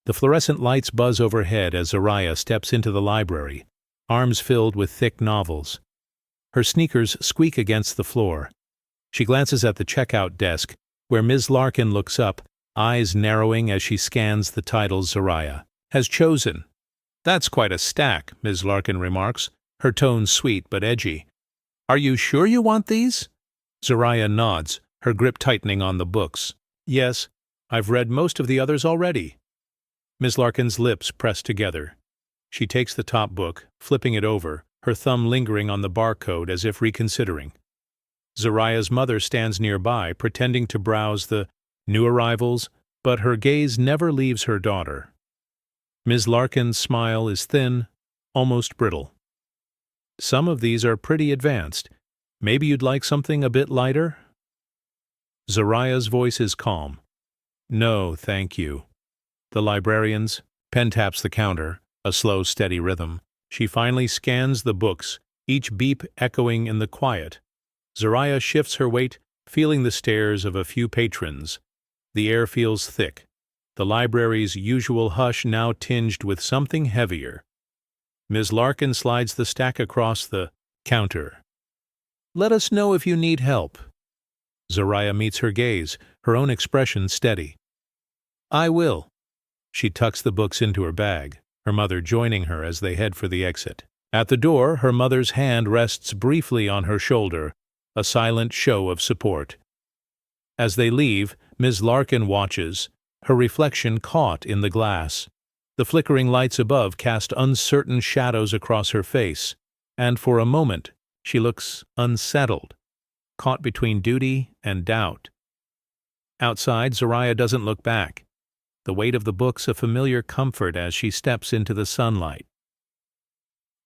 The fluorescent lights buzz overhead as Zariah steps into the library, arms filled with thick novels. Her sneakers squeak against the floor. She glances at the checkout desk, where Ms. Larkin looks up, eyes narrowing as she scans the titles Zariah has chosen. "That's quite a stack," Ms. Larkin remarks, her tone sweet but edgy. "Are you sure you want these?" Zariah nods, her grip tightening on the books. "Yes, I've read most of the others already." Ms. Larkin's lips press together. She takes the top book, flipping it over, her thumb lingering on the barcode as if reconsidering. Zariah's mother stands nearby, pretending to browse the new arrivals, but her gaze never leaves her daughter. Ms. Larkin's smile is thin, almost brittle. "Some of these are pretty advanced. Maybe you'd like something a bit lighter?" Zariah's voice is calm. "No, thank you." The librarian's pen taps the counter, a slow, steady rhythm. She finally scans the books, each beep echoing in the quiet. Zariah shifts her weight, feeling the stares of a few patrons. The air feels thick, the library's usual hush now tinged with something heavier. Ms. Larkin slides the stack across the counter. "Let us know if you need help." Zariah meets her gaze, her own expression steady. "I will." She tucks the books into her bag, her mother joining her as they head for the exit. At the door, her mother's hand rests briefly on her shoulder, a silent show of support. As they leave, Ms. Larkin watches, her reflection caught in the glass. The flickering lights above cast uncertain shadows across her face, and for a moment she looks unsettled, caught between duty and doubt. Outside, Zariah doesn't look back, the weight of the books a familiar comfort as she steps into the sunlight.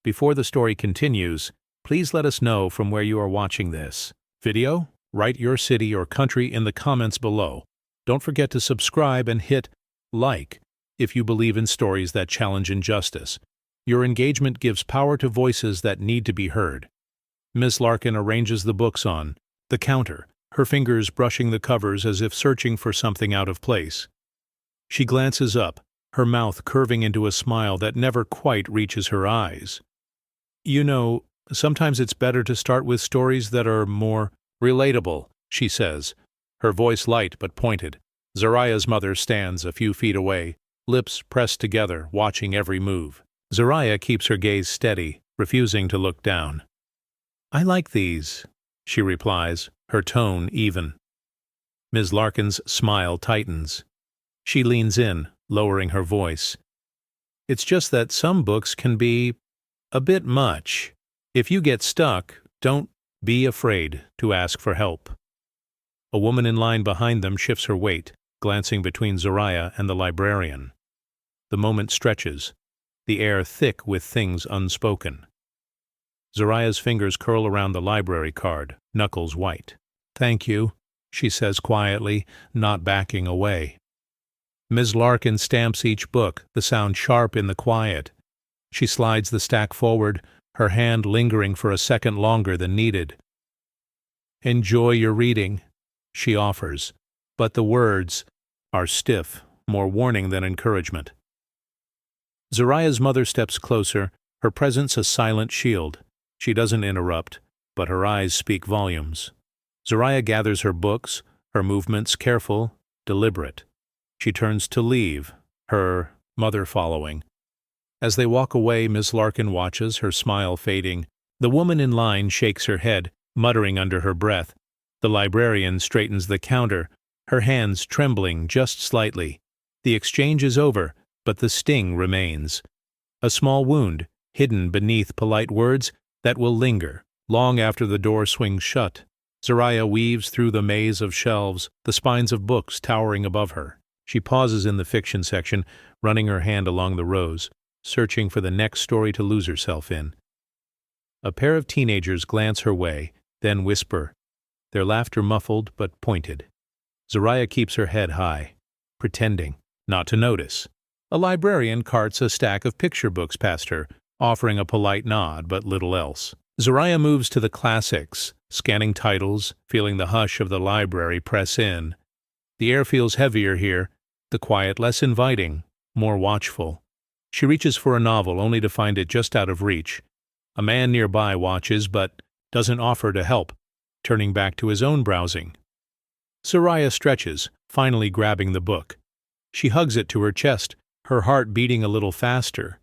Before the story continues, please let us know from where you are watching this video. Write your city or country in the comments below. Don't forget to subscribe and hit like if you believe in stories that challenge injustice. Your engagement gives power to voices that need to be heard. Ms. Larkin arranges the books on the counter, her fingers brushing the covers as if searching for something out of place. She glances up, her mouth curving into a smile that never quite reaches her eyes. "You know, sometimes it's better to start with stories that are more relatable," she says, her voice light but pointed. Zariah's mother stands a few feet away, lips pressed together, watching every move. Zariah keeps her gaze steady, refusing to look down. "I like these," she replies, her tone even. Ms. Larkin's smile tightens. She leans in, lowering her voice. "It's just that some books can be a bit much. If you get stuck, don't be afraid to ask for help." A woman in line behind them shifts her weight, glancing between Zariah and the librarian. The moment stretches, the air thick with things unspoken. Zariah's fingers curl around the library card, knuckles white. "Thank you," she says quietly, not backing away. Ms. Larkin stamps each book, the sound sharp in the quiet. She slides the stack forward, her hand lingering for a second longer than needed. "Enjoy your reading," she offers, but the words are stiff, more warning than encouragement. Zariah's mother steps closer, her presence a silent shield. She doesn't interrupt, but her eyes speak volumes. Zariah gathers her books, her movements careful, deliberate. She turns to leave, her mother following. As they walk away, Miss Larkin watches, her smile fading. The woman in line shakes her head, muttering under her breath. The librarian straightens the counter, her hands trembling just slightly. The exchange is over, but the sting remains. A small wound, hidden beneath polite words, that will linger, long after the door swings shut. Zariah weaves through the maze of shelves, the spines of books towering above her. She pauses in the fiction section, running her hand along the rows, searching for the next story to lose herself in. A pair of teenagers glance her way, then whisper, their laughter muffled but pointed. Zariah keeps her head high, pretending not to notice. A librarian carts a stack of picture books past her, offering a polite nod but little else. Zariah moves to the classics, scanning titles, feeling the hush of the library press in. The air feels heavier here, the quiet less inviting, more watchful. She reaches for a novel only to find it just out of reach. A man nearby watches but doesn't offer to help, turning back to his own browsing. Zariah stretches, finally grabbing the book. She hugs it to her chest, her heart beating a little faster.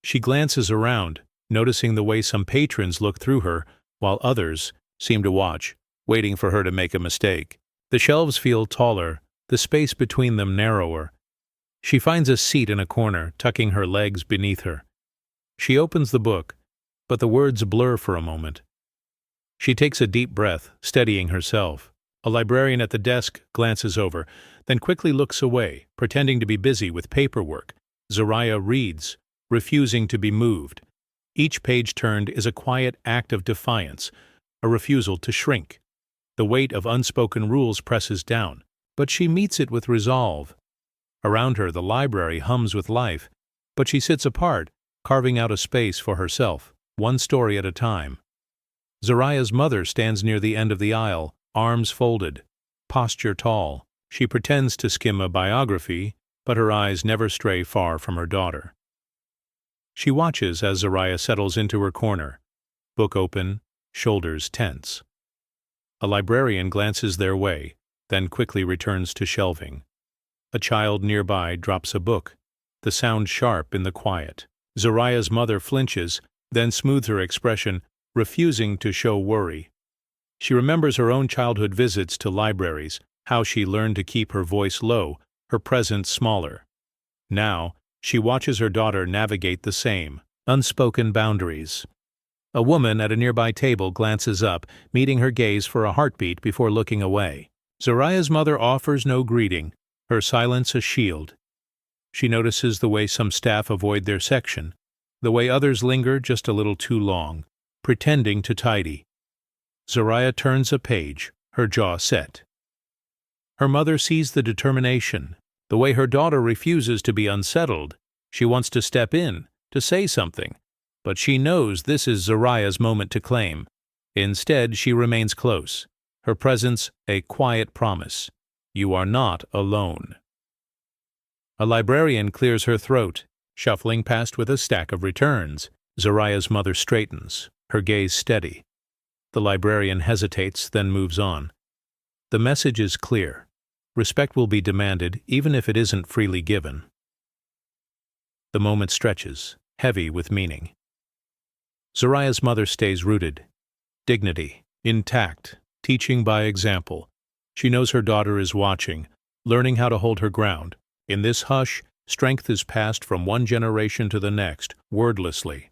She glances around, noticing the way some patrons look through her, while others seem to watch, waiting for her to make a mistake. The shelves feel taller, the space between them narrower. She finds a seat in a corner, tucking her legs beneath her. She opens the book, but the words blur for a moment. She takes a deep breath, steadying herself. A librarian at the desk glances over, then quickly looks away, pretending to be busy with paperwork. Zariah reads, refusing to be moved. Each page turned is a quiet act of defiance, a refusal to shrink. The weight of unspoken rules presses down, but she meets it with resolve. Around her, the library hums with life, but she sits apart, carving out a space for herself, one story at a time. Zariah's mother stands near the end of the aisle, arms folded, posture tall. She pretends to skim a biography, but her eyes never stray far from her daughter. She watches as Zariah settles into her corner, book open, shoulders tense. A librarian glances their way, then quickly returns to shelving. A child nearby drops a book, the sound sharp in the quiet. Zariah's mother flinches, then smooths her expression, refusing to show worry. She remembers her own childhood visits to libraries, how she learned to keep her voice low, her presence smaller. Now, she watches her daughter navigate the same, unspoken boundaries. A woman at a nearby table glances up, meeting her gaze for a heartbeat before looking away. Zariah's mother offers no greeting, her silence a shield. She notices the way some staff avoid their section, the way others linger just a little too long, pretending to tidy. Zariah turns a page, her jaw set. Her mother sees the determination, the way her daughter refuses to be unsettled. She wants to step in, to say something, but she knows this is Zariah's moment to claim. Instead, she remains close, her presence a quiet promise. You are not alone. A librarian clears her throat, shuffling past with a stack of returns. Zariah's mother straightens, her gaze steady. The librarian hesitates, then moves on. The message is clear. Respect will be demanded, even if it isn't freely given. The moment stretches, heavy with meaning. Zariah's mother stays rooted. Dignity, intact, teaching by example. She knows her daughter is watching, learning how to hold her ground. In this hush, strength is passed from one generation to the next, wordlessly.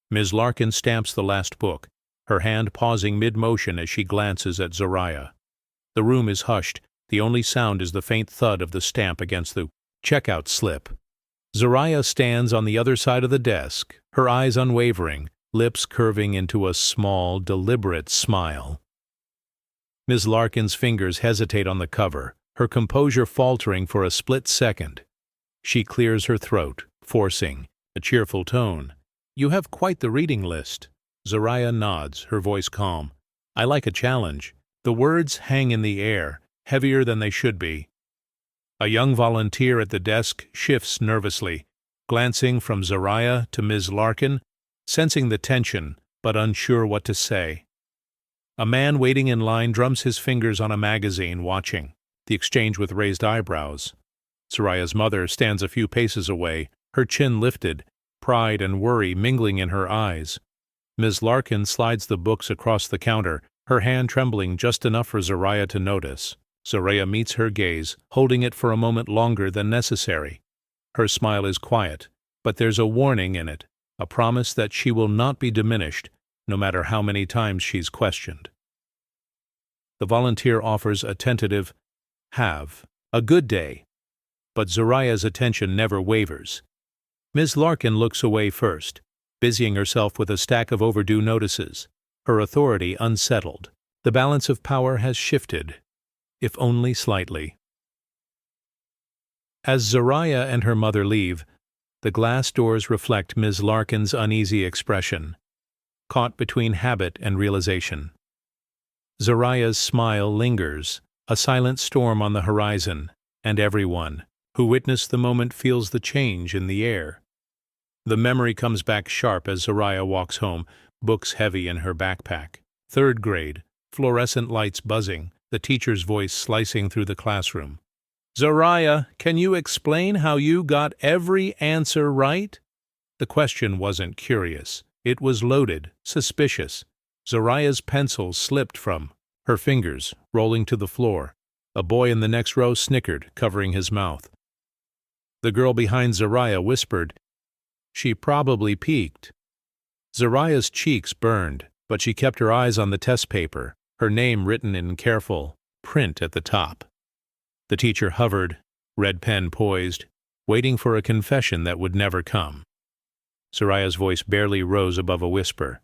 Ms. Larkin stamps the last book, her hand pausing mid-motion as she glances at Zariah. The room is hushed. The only sound is the faint thud of the stamp against the checkout slip. Zariah stands on the other side of the desk, her eyes unwavering, lips curving into a small, deliberate smile. Ms. Larkin's fingers hesitate on the cover, her composure faltering for a split second. She clears her throat, forcing a cheerful tone. You have quite the reading list. Zariah nods, her voice calm. I like a challenge. The words hang in the air, heavier than they should be. A young volunteer at the desk shifts nervously, glancing from Zariah to Ms. Larkin, sensing the tension, but unsure what to say. A man waiting in line drums his fingers on a magazine, watching, the exchange with raised eyebrows. Zariah's mother stands a few paces away, her chin lifted, pride and worry mingling in her eyes. Ms. Larkin slides the books across the counter, her hand trembling just enough for Zariah to notice. Zariah meets her gaze, holding it for a moment longer than necessary. Her smile is quiet, but there's a warning in it, a promise that she will not be diminished, no matter how many times she's questioned. The volunteer offers a tentative, "Have a good day," but Zariah's attention never wavers. Ms. Larkin looks away first, busying herself with a stack of overdue notices, her authority unsettled. The balance of power has shifted, if only slightly. As Zariah and her mother leave, the glass doors reflect Ms. Larkin's uneasy expression, caught between habit and realization. Zariah's smile lingers, a silent storm on the horizon, and everyone, who witnessed the moment feels the change in the air. The memory comes back sharp as Zariah walks home, books heavy in her backpack. 3rd grade, fluorescent lights buzzing, the teacher's voice slicing through the classroom. "Zariah, can you explain how you got every answer right?" The question wasn't curious. It was loaded, suspicious. Zariah's pencil slipped from her fingers, rolling to the floor. A boy in the next row snickered, covering his mouth. The girl behind Zariah whispered, "She probably peeked." Zariah's cheeks burned, but she kept her eyes on the test paper, her name written in careful print at the top. The teacher hovered, red pen poised, waiting for a confession that would never come. Zariah's voice barely rose above a whisper.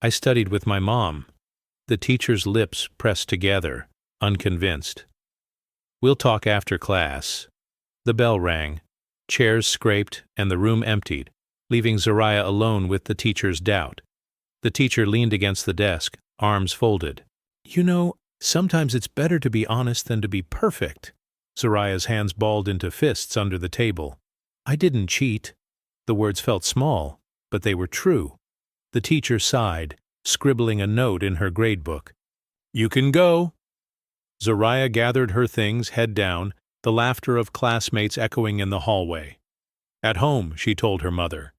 "I studied with my mom." The teacher's lips pressed together, unconvinced. "We'll talk after class." The bell rang. Chairs scraped, and the room emptied, leaving Zariah alone with the teacher's doubt. The teacher leaned against the desk, arms folded. "You know, sometimes it's better to be honest than to be perfect." Zariah's hands balled into fists under the table. "I didn't cheat." The words felt small, but they were true. The teacher sighed, scribbling a note in her gradebook. "You can go." Zariah gathered her things, head down, the laughter of classmates echoing in the hallway. "At home," she told her mother.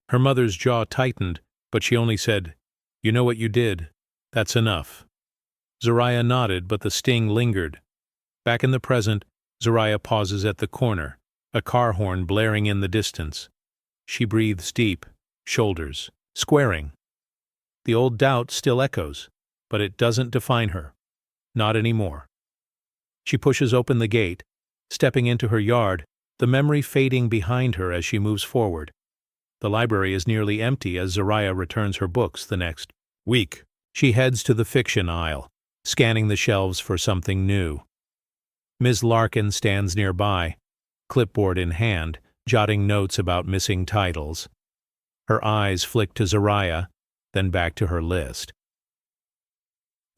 Her mother's jaw tightened, but she only said, "You know what you did. That's enough." Zariah nodded, but the sting lingered. Back in the present, Zariah pauses at the corner, a car horn blaring in the distance. She breathes deep, shoulders squaring. The old doubt still echoes, but it doesn't define her. Not anymore. She pushes open the gate, stepping into her yard, the memory fading behind her as she moves forward. The library is nearly empty as Zariah returns her books the next week. She heads to the fiction aisle, scanning the shelves for something new. Ms. Larkin stands nearby, clipboard in hand, jotting notes about missing titles. Her eyes flick to Zariah, then back to her list.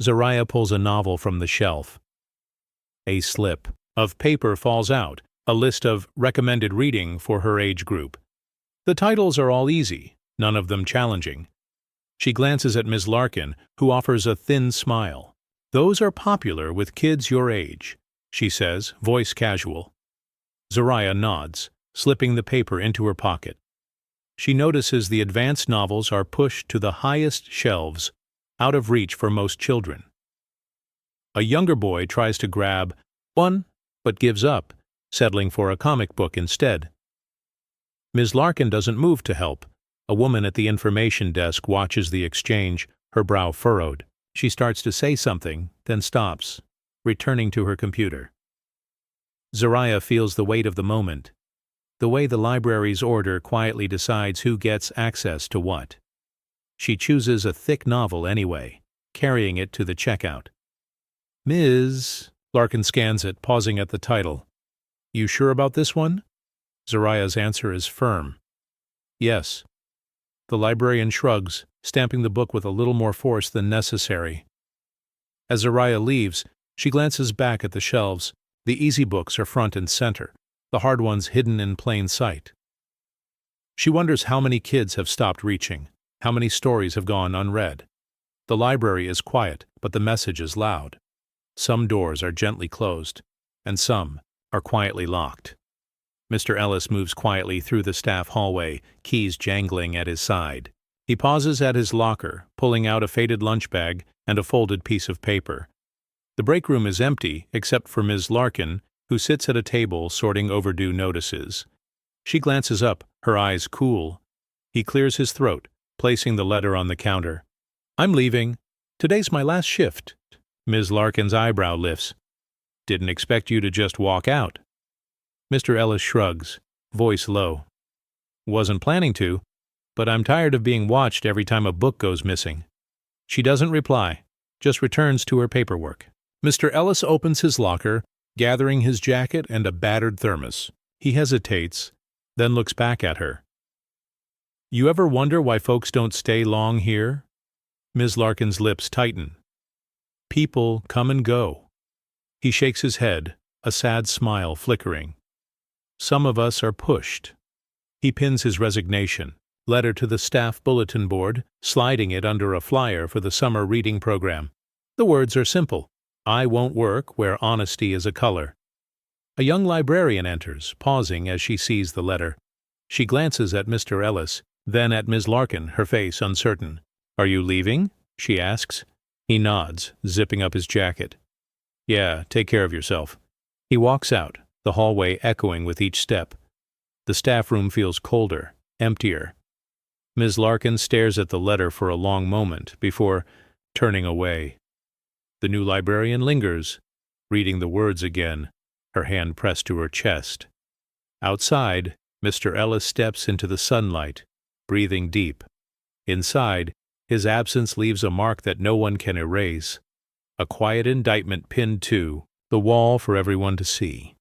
Zariah pulls a novel from the shelf. A slip of paper falls out, a list of recommended reading for her age group. The titles are all easy, none of them challenging. She glances at Ms. Larkin, who offers a thin smile. "Those are popular with kids your age," she says, voice casual. Zariah nods, slipping the paper into her pocket. She notices the advanced novels are pushed to the highest shelves, out of reach for most children. A younger boy tries to grab one, but gives up, settling for a comic book instead. Ms. Larkin doesn't move to help. A woman at the information desk watches the exchange, her brow furrowed. She starts to say something, then stops, returning to her computer. Zariah feels the weight of the moment, the way the library's order quietly decides who gets access to what. She chooses a thick novel anyway, carrying it to the checkout. "Ms." Larkin scans it, pausing at the title. "You sure about this one?" Zariah's answer is firm. "Yes." The librarian shrugs, stamping the book with a little more force than necessary. As Zariah leaves, she glances back at the shelves. The easy books are front and center, the hard ones hidden in plain sight. She wonders how many kids have stopped reaching, how many stories have gone unread. The library is quiet, but the message is loud. Some doors are gently closed, and some are quietly locked. Mr. Ellis moves quietly through the staff hallway, keys jangling at his side. He pauses at his locker, pulling out a faded lunch bag and a folded piece of paper. The break room is empty, except for Ms. Larkin, who sits at a table sorting overdue notices. She glances up, her eyes cool. He clears his throat, placing the letter on the counter. "I'm leaving. Today's my last shift." Ms. Larkin's eyebrow lifts. "Didn't expect you to just walk out." Mr. Ellis shrugs, voice low. "Wasn't planning to, but I'm tired of being watched every time a book goes missing." She doesn't reply, just returns to her paperwork. Mr. Ellis opens his locker, gathering his jacket and a battered thermos. He hesitates, then looks back at her. "You ever wonder why folks don't stay long here?" Ms. Larkin's lips tighten. "People come and go." He shakes his head, a sad smile flickering. Some of us are pushed. He pins his resignation, letter to the staff bulletin board, sliding it under a flyer for the summer reading program. The words are simple. I won't work where honesty is a color. A young librarian enters, pausing as she sees the letter. She glances at Mr. Ellis, then at Ms. Larkin, her face uncertain. Are you leaving? She asks. He nods, zipping up his jacket. Yeah, take care of yourself. He walks out, the hallway echoing with each step. The staff room feels colder, emptier. Ms. Larkin stares at the letter for a long moment before turning away. The new librarian lingers, reading the words again, her hand pressed to her chest. Outside, Mr. Ellis steps into the sunlight, breathing deep. Inside, his absence leaves a mark that no one can erase, a quiet indictment pinned to the wall for everyone to see.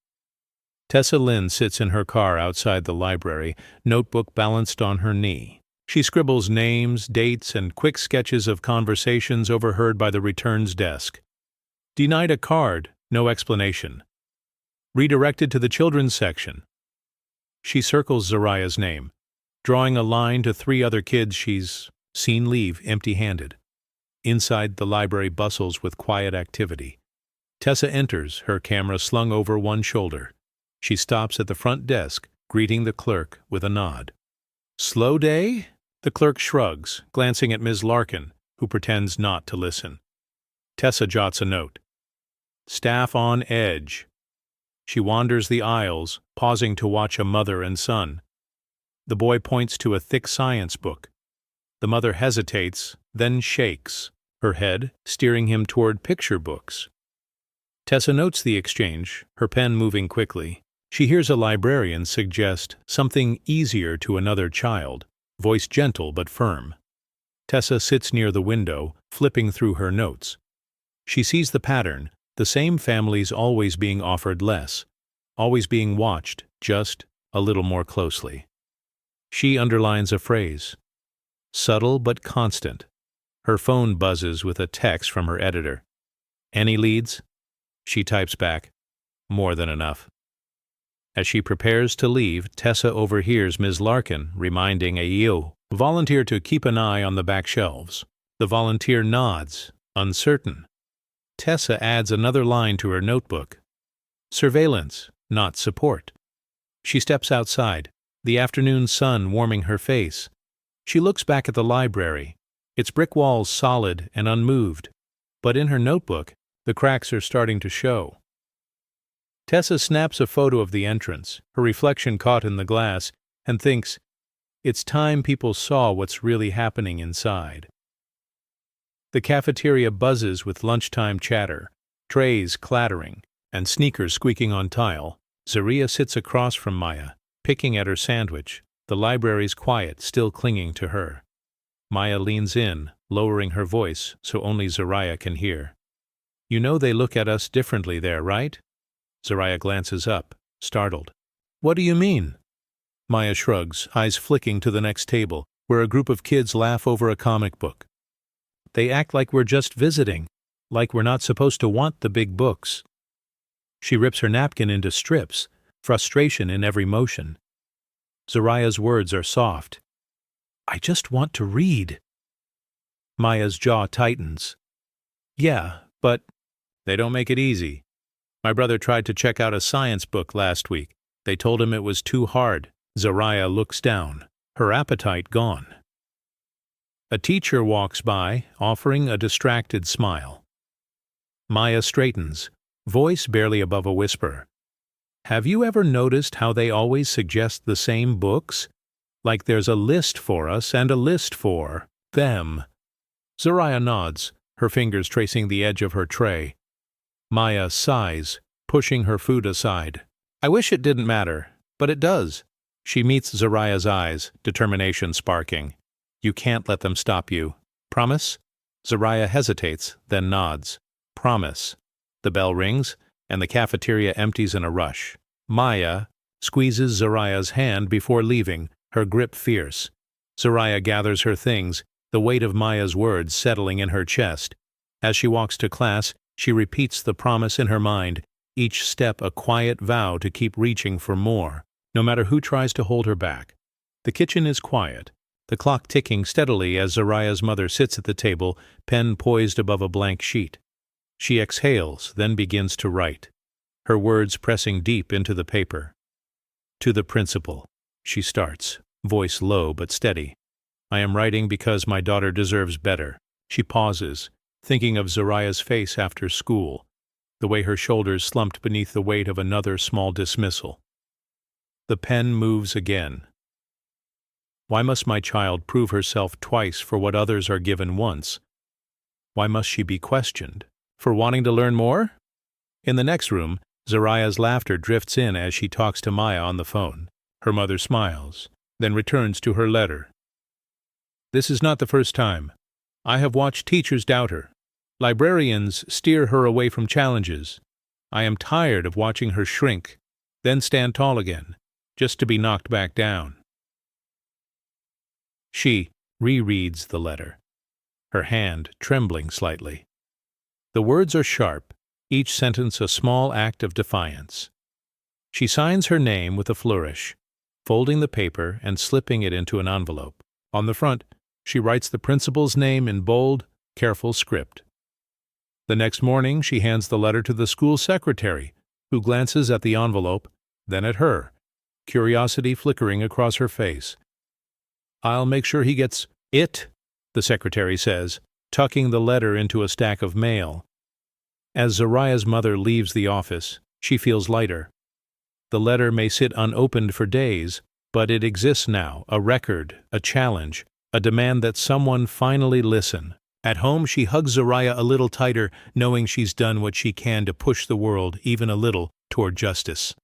Tessa Lynn sits in her car outside the library, notebook balanced on her knee. She scribbles names, dates, and quick sketches of conversations overheard by the returns desk. Denied a card, no explanation. Redirected to the children's section. She circles Zariah's name, drawing a line to 3 other kids she's seen leave empty-handed. Inside, the library bustles with quiet activity. Tessa enters, her camera slung over one shoulder. She stops at the front desk, greeting the clerk with a nod. Slow day? The clerk shrugs, glancing at Ms. Larkin, who pretends not to listen. Tessa jots a note. Staff on edge. She wanders the aisles, pausing to watch a mother and son. The boy points to a thick science book. The mother hesitates, then shakes, her head steering him toward picture books. Tessa notes the exchange, her pen moving quickly. She hears a librarian suggest something easier to another child, voice gentle but firm. Tessa sits near the window, flipping through her notes. She sees the pattern, the same families always being offered less, always being watched just a little more closely. She underlines a phrase. Subtle but constant. Her phone buzzes with a text from her editor. Any leads? She types back, more than enough. As she prepares to leave, Tessa overhears Ms. Larkin reminding Ayo, volunteer to keep an eye on the back shelves. The volunteer nods, uncertain. Tessa adds another line to her notebook. Surveillance, not support. She steps outside, the afternoon sun warming her face. She looks back at the library, its brick walls solid and unmoved, but in her notebook, the cracks are starting to show. Tessa snaps a photo of the entrance, her reflection caught in the glass, and thinks, it's time people saw what's really happening inside. The cafeteria buzzes with lunchtime chatter, trays clattering, and sneakers squeaking on tile. Zariah sits across from Maya, picking at her sandwich, the library's quiet still clinging to her. Maya leans in, lowering her voice so only Zariah can hear. You know they look at us differently there, right? Zariah glances up, startled. What do you mean? Maya shrugs, eyes flicking to the next table, where a group of kids laugh over a comic book. They act like we're just visiting, like we're not supposed to want the big books. She rips her napkin into strips, frustration in every motion. Zariah's words are soft. I just want to read. Maya's jaw tightens. Yeah, but they don't make it easy. My brother tried to check out a science book last week. They told him it was too hard. Zariah looks down, her appetite gone. A teacher walks by, offering a distracted smile. Maya straightens, voice barely above a whisper. Have you ever noticed how they always suggest the same books? Like there's a list for us and a list for them. Zariah nods, her fingers tracing the edge of her tray. Maya sighs, pushing her food aside. I wish it didn't matter, but it does. She meets Zariah's eyes, determination sparking. You can't let them stop you. Promise? Zariah hesitates, then nods. Promise. The bell rings, and the cafeteria empties in a rush. Maya squeezes Zariah's hand before leaving, her grip fierce. Zariah gathers her things, the weight of Maya's words settling in her chest. As she walks to class, she repeats the promise in her mind, each step a quiet vow to keep reaching for more, no matter who tries to hold her back. The kitchen is quiet, the clock ticking steadily as Zariah's mother sits at the table, pen poised above a blank sheet. She exhales, then begins to write, her words pressing deep into the paper. To the principal, she starts, voice low but steady. I am writing because my daughter deserves better. She pauses, thinking of Zariah's face after school, the way her shoulders slumped beneath the weight of another small dismissal. The pen moves again. Why must my child prove herself twice for what others are given once? Why must she be questioned? For wanting to learn more? In the next room, Zariah's laughter drifts in as she talks to Maya on the phone. Her mother smiles, then returns to her letter. This is not the first time. I have watched teachers doubt her. Librarians steer her away from challenges. I am tired of watching her shrink, then stand tall again, just to be knocked back down. She rereads the letter, her hand trembling slightly. The words are sharp, each sentence a small act of defiance. She signs her name with a flourish, folding the paper and slipping it into an envelope. On the front, she writes the principal's name in bold, careful script. The next morning, she hands the letter to the school secretary, who glances at the envelope, then at her, curiosity flickering across her face. I'll make sure he gets it, the secretary says, tucking the letter into a stack of mail. As Zariah's mother leaves the office, she feels lighter. The letter may sit unopened for days, but it exists now, a record, a challenge, a demand that someone finally listen. At home, she hugs Zariah a little tighter, knowing she's done what she can to push the world even a little toward justice.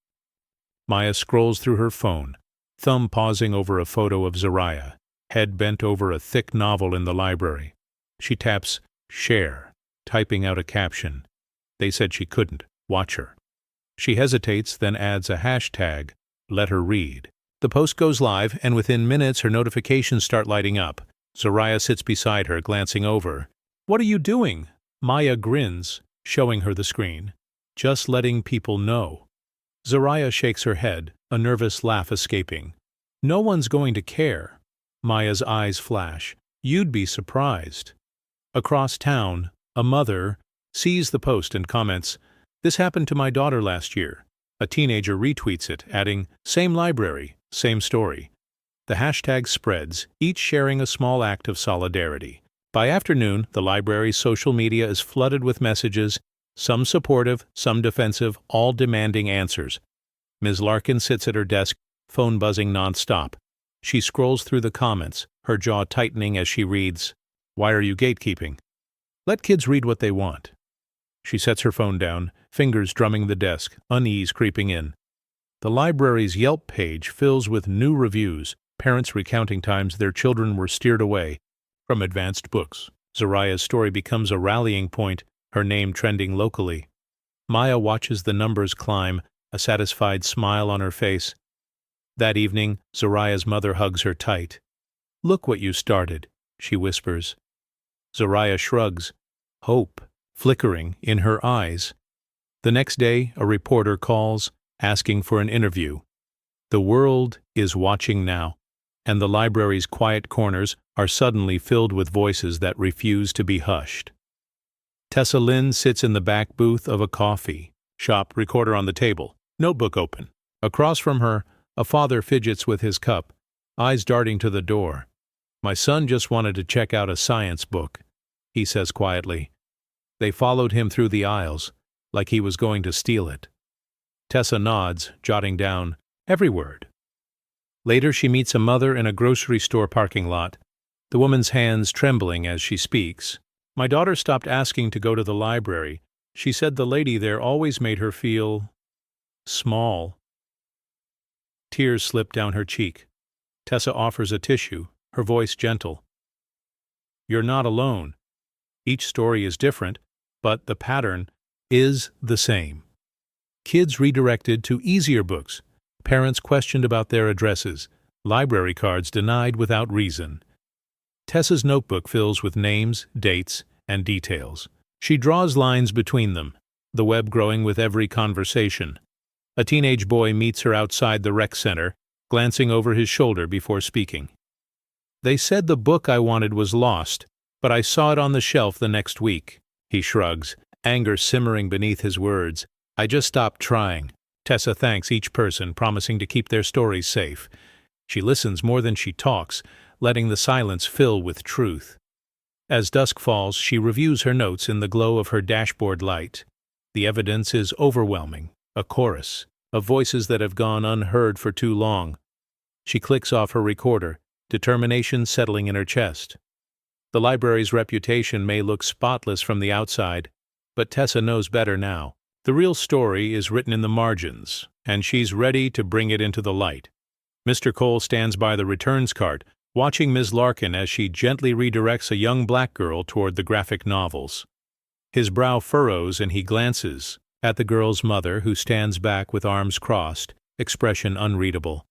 Maya scrolls through her phone, thumb pausing over a photo of Zariah, head bent over a thick novel in the library. She taps share, typing out a caption. They said she couldn't. Watch her. She hesitates, then adds a hashtag, let her read. The post goes live, and within minutes her notifications start lighting up. Zariah sits beside her, glancing over. What are you doing? Maya grins, showing her the screen. Just letting people know. Zariah shakes her head, a nervous laugh escaping. No one's going to care. Maya's eyes flash. You'd be surprised. Across town, a mother sees the post and comments, "This happened to my daughter last year." A teenager retweets it, adding, "Same library, same story." The hashtag spreads, each sharing a small act of solidarity. By afternoon, the library's social media is flooded with messages, some supportive, some defensive, all demanding answers. Ms. Larkin sits at her desk, phone buzzing nonstop. She scrolls through the comments, her jaw tightening as she reads, "Why are you gatekeeping? Let kids read what they want." She sets her phone down, fingers drumming the desk, unease creeping in. The library's Yelp page fills with new reviews, parents recounting times their children were steered away from advanced books. Zariah's story becomes a rallying point, her name trending locally. Maya watches the numbers climb, a satisfied smile on her face. That evening, Zariah's mother hugs her tight. "Look what you started," she whispers. Zariah shrugs, hope flickering in her eyes. The next day, a reporter calls, asking for an interview. The world is watching now, and the library's quiet corners are suddenly filled with voices that refuse to be hushed. Tessa Lynn sits in the back booth of a coffee shop, recorder on the table, notebook open. Across from her, a father fidgets with his cup, eyes darting to the door. "My son just wanted to check out a science book," he says quietly. They followed him through the aisles, like he was going to steal it. Tessa nods, jotting down every word. Later, she meets a mother in a grocery store parking lot, the woman's hands trembling as she speaks. "My daughter stopped asking to go to the library. She said the lady there always made her feel small." Tears slip down her cheek. Tessa offers a tissue, her voice gentle. "You're not alone. Each story is different, but the pattern is the same. Kids redirected to easier books, parents questioned about their addresses, library cards denied without reason." Tessa's notebook fills with names, dates, and details. She draws lines between them, the web growing with every conversation. A teenage boy meets her outside the rec center, glancing over his shoulder before speaking. "They said the book I wanted was lost, but I saw it on the shelf the next week." He shrugs, anger simmering beneath his words. "I just stopped trying." Tessa thanks each person, promising to keep their stories safe. She listens more than she talks, letting the silence fill with truth. As dusk falls, she reviews her notes in the glow of her dashboard light. The evidence is overwhelming, a chorus of voices that have gone unheard for too long. She clicks off her recorder, determination settling in her chest. The library's reputation may look spotless from the outside, but Tessa knows better now. The real story is written in the margins, and she's ready to bring it into the light. Mr. Cole stands by the returns cart, watching Ms. Larkin as she gently redirects a young black girl toward the graphic novels. His brow furrows and he glances at the girl's mother, who stands back with arms crossed, expression unreadable.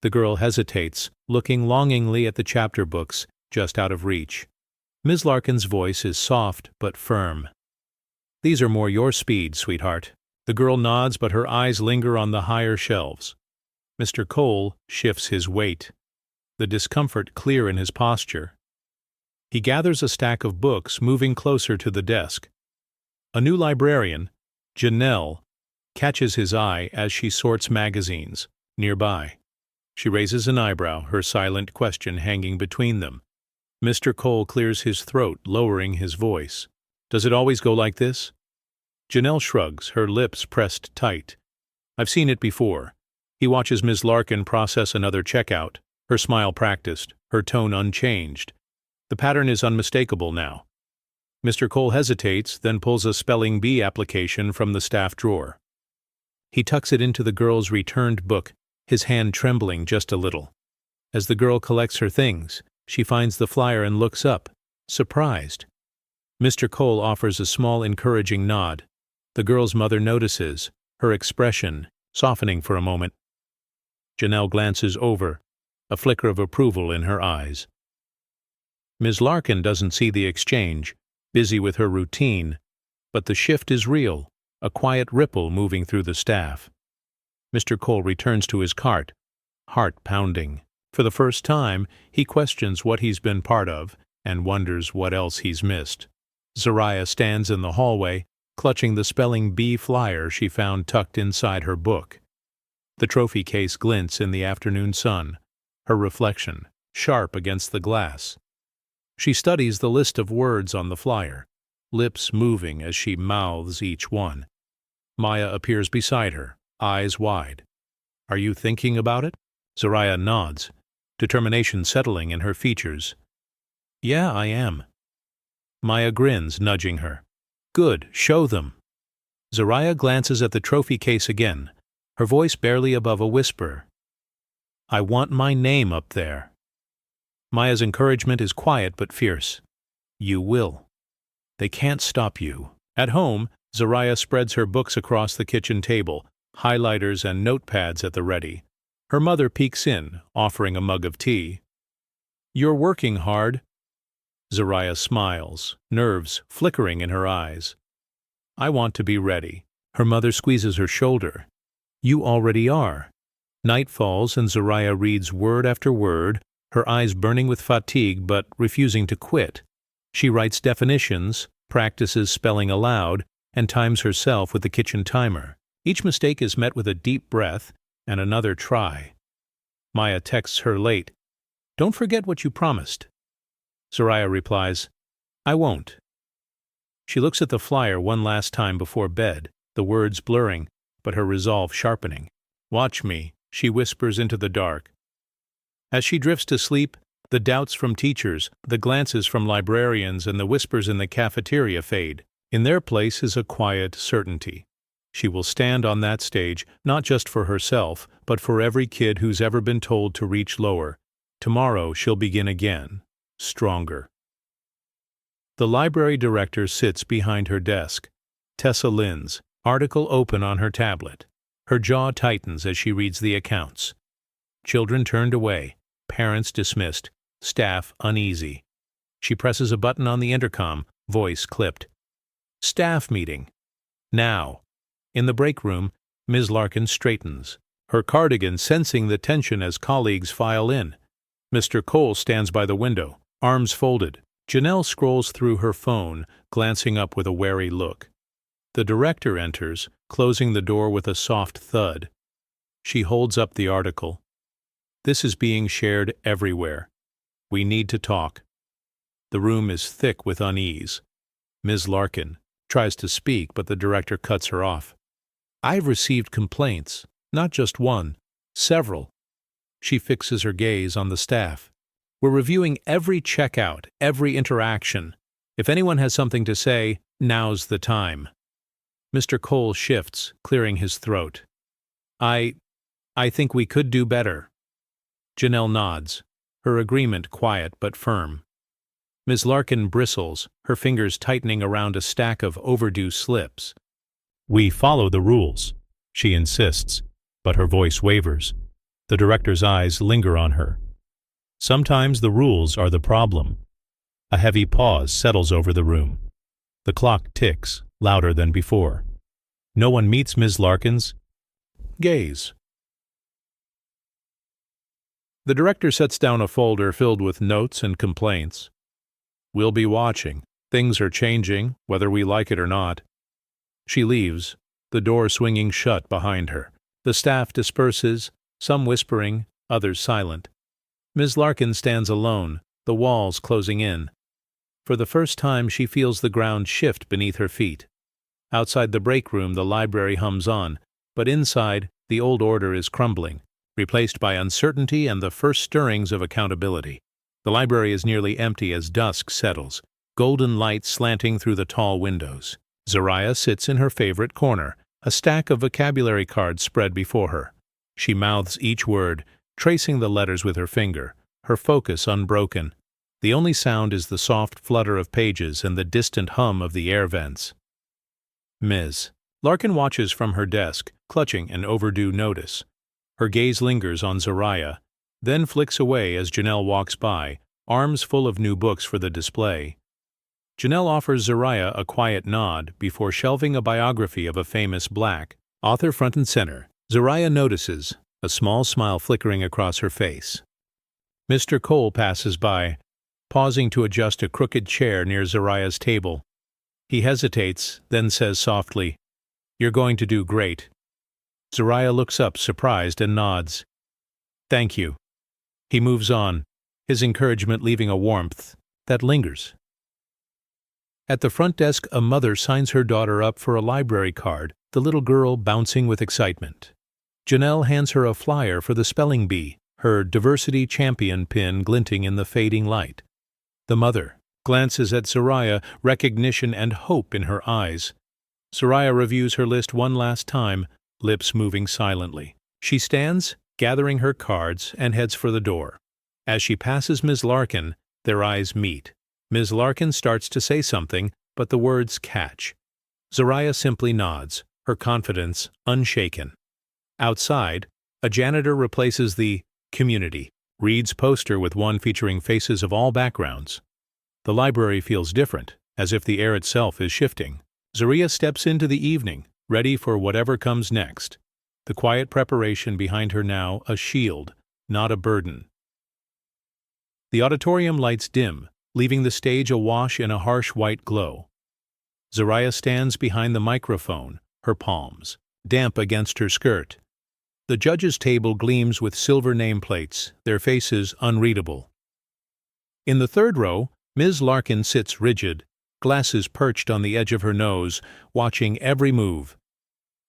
The girl hesitates, looking longingly at the chapter books just out of reach. Ms. Larkin's voice is soft but firm. "These are more your speed, sweetheart." The girl nods, but her eyes linger on the higher shelves. Mr. Cole shifts his weight, the discomfort clear in his posture. He gathers a stack of books, moving closer to the desk. A new librarian, Janelle, catches his eye as she sorts magazines nearby. She raises an eyebrow, her silent question hanging between them. Mr. Cole clears his throat, lowering his voice. "Does it always go like this?" Janelle shrugs, her lips pressed tight. "I've seen it before." He watches Ms. Larkin process another checkout, her smile practiced, her tone unchanged. The pattern is unmistakable now. Mr. Cole hesitates, then pulls a spelling bee application from the staff drawer. He tucks it into the girl's returned book, his hand trembling just a little. As the girl collects her things, she finds the flyer and looks up, surprised. Mr. Cole offers a small encouraging nod. The girl's mother notices, her expression softening for a moment. Janelle glances over, a flicker of approval in her eyes. Ms. Larkin doesn't see the exchange, busy with her routine, but the shift is real, a quiet ripple moving through the staff. Mr. Cole returns to his cart, heart pounding. For the first time, he questions what he's been part of and wonders what else he's missed. Zariah stands in the hallway, clutching the spelling bee flyer she found tucked inside her book. The trophy case glints in the afternoon sun, her reflection sharp against the glass. She studies the list of words on the flyer, lips moving as she mouths each one. Maya appears beside her, eyes wide. "Are you thinking about it?" Zariah nods, determination settling in her features. "Yeah, I am." Maya grins, nudging her. "Good, show them." Zariah glances at the trophy case again, her voice barely above a whisper. "I want my name up there." Maya's encouragement is quiet but fierce. "You will. They can't stop you." At home, Zariah spreads her books across the kitchen table, highlighters and notepads at the ready. Her mother peeks in, offering a mug of tea. "You're working hard." Zariah smiles, nerves flickering in her eyes. "I want to be ready." Her mother squeezes her shoulder. "You already are." Night falls and Zariah reads word after word, her eyes burning with fatigue but refusing to quit. She writes definitions, practices spelling aloud, and times herself with the kitchen timer. Each mistake is met with a deep breath and another try. Maya texts her late, "Don't forget what you promised." Zariah replies, "I won't." She looks at the flyer one last time before bed, the words blurring, but her resolve sharpening. "Watch me," she whispers into the dark. As she drifts to sleep, the doubts from teachers, the glances from librarians, and the whispers in the cafeteria fade. In their place is a quiet certainty. She will stand on that stage, not just for herself, but for every kid who's ever been told to reach lower. Tomorrow she'll begin again, stronger. The library director sits behind her desk. Tessa Lynn's, article open on her tablet. Her jaw tightens as she reads the accounts. Children turned away, parents dismissed, staff uneasy. She presses a button on the intercom, voice clipped. "Staff meeting." Now. In the break room, Ms. Larkin straightens, her cardigan sensing the tension as colleagues file in. Mr. Cole stands by the window, arms folded. Janelle scrolls through her phone, glancing up with a wary look. The director enters, closing the door with a soft thud. She holds up the article. This is being shared everywhere. We need to talk. The room is thick with unease. Ms. Larkin tries to speak, but the director cuts her off. I've received complaints, not just one, several. She fixes her gaze on the staff. We're reviewing every checkout, every interaction. If anyone has something to say, now's the time. Mr. Cole shifts, clearing his throat. I think we could do better. Janelle nods, her agreement quiet but firm. Ms. Larkin bristles, her fingers tightening around a stack of overdue slips. We follow the rules, she insists, but her voice wavers. The director's eyes linger on her. Sometimes the rules are the problem. A heavy pause settles over the room. The clock ticks, louder than before. No one meets Ms. Larkin's gaze. The director sets down a folder filled with notes and complaints. We'll be watching. Things are changing, whether we like it or not. She leaves, the door swinging shut behind her. The staff disperses, some whispering, others silent. Ms. Larkin stands alone, the walls closing in. For the first time she feels the ground shift beneath her feet. Outside the break room the library hums on, but inside the old order is crumbling, replaced by uncertainty and the first stirrings of accountability. The library is nearly empty as dusk settles, golden light slanting through the tall windows. Zariah sits in her favorite corner, a stack of vocabulary cards spread before her. She mouths each word, tracing the letters with her finger, her focus unbroken. The only sound is the soft flutter of pages and the distant hum of the air vents. Ms. Larkin watches from her desk, clutching an overdue notice. Her gaze lingers on Zariah, then flicks away as Janelle walks by, arms full of new books for the display. Janelle offers Zariah a quiet nod before shelving a biography of a famous Black author front and center. Zariah notices, a small smile flickering across her face. Mr. Cole passes by, pausing to adjust a crooked chair near Zariah's table. He hesitates, then says softly, "You're going to do great." Zariah looks up, surprised, and nods. "Thank you." He moves on, his encouragement leaving a warmth that lingers. At the front desk, a mother signs her daughter up for a library card, the little girl bouncing with excitement. Janelle hands her a flyer for the spelling bee, her diversity champion pin glinting in the fading light. The mother glances at Zariah, recognition and hope in her eyes. Zariah reviews her list one last time, lips moving silently. She stands, gathering her cards, and heads for the door. As she passes Ms. Larkin, their eyes meet. Ms. Larkin starts to say something, but the words catch. Zariah simply nods, her confidence unshaken. Outside, a janitor replaces the community reads poster with one featuring faces of all backgrounds. The library feels different, as if the air itself is shifting. Zariah steps into the evening, ready for whatever comes next. The quiet preparation behind her now a shield, not a burden. The auditorium lights dim, leaving the stage awash in a harsh white glow. Zariah stands behind the microphone, her palms damp against her skirt. The judges' table gleams with silver nameplates, their faces unreadable. In the third row, Ms. Larkin sits rigid, glasses perched on the edge of her nose, watching every move.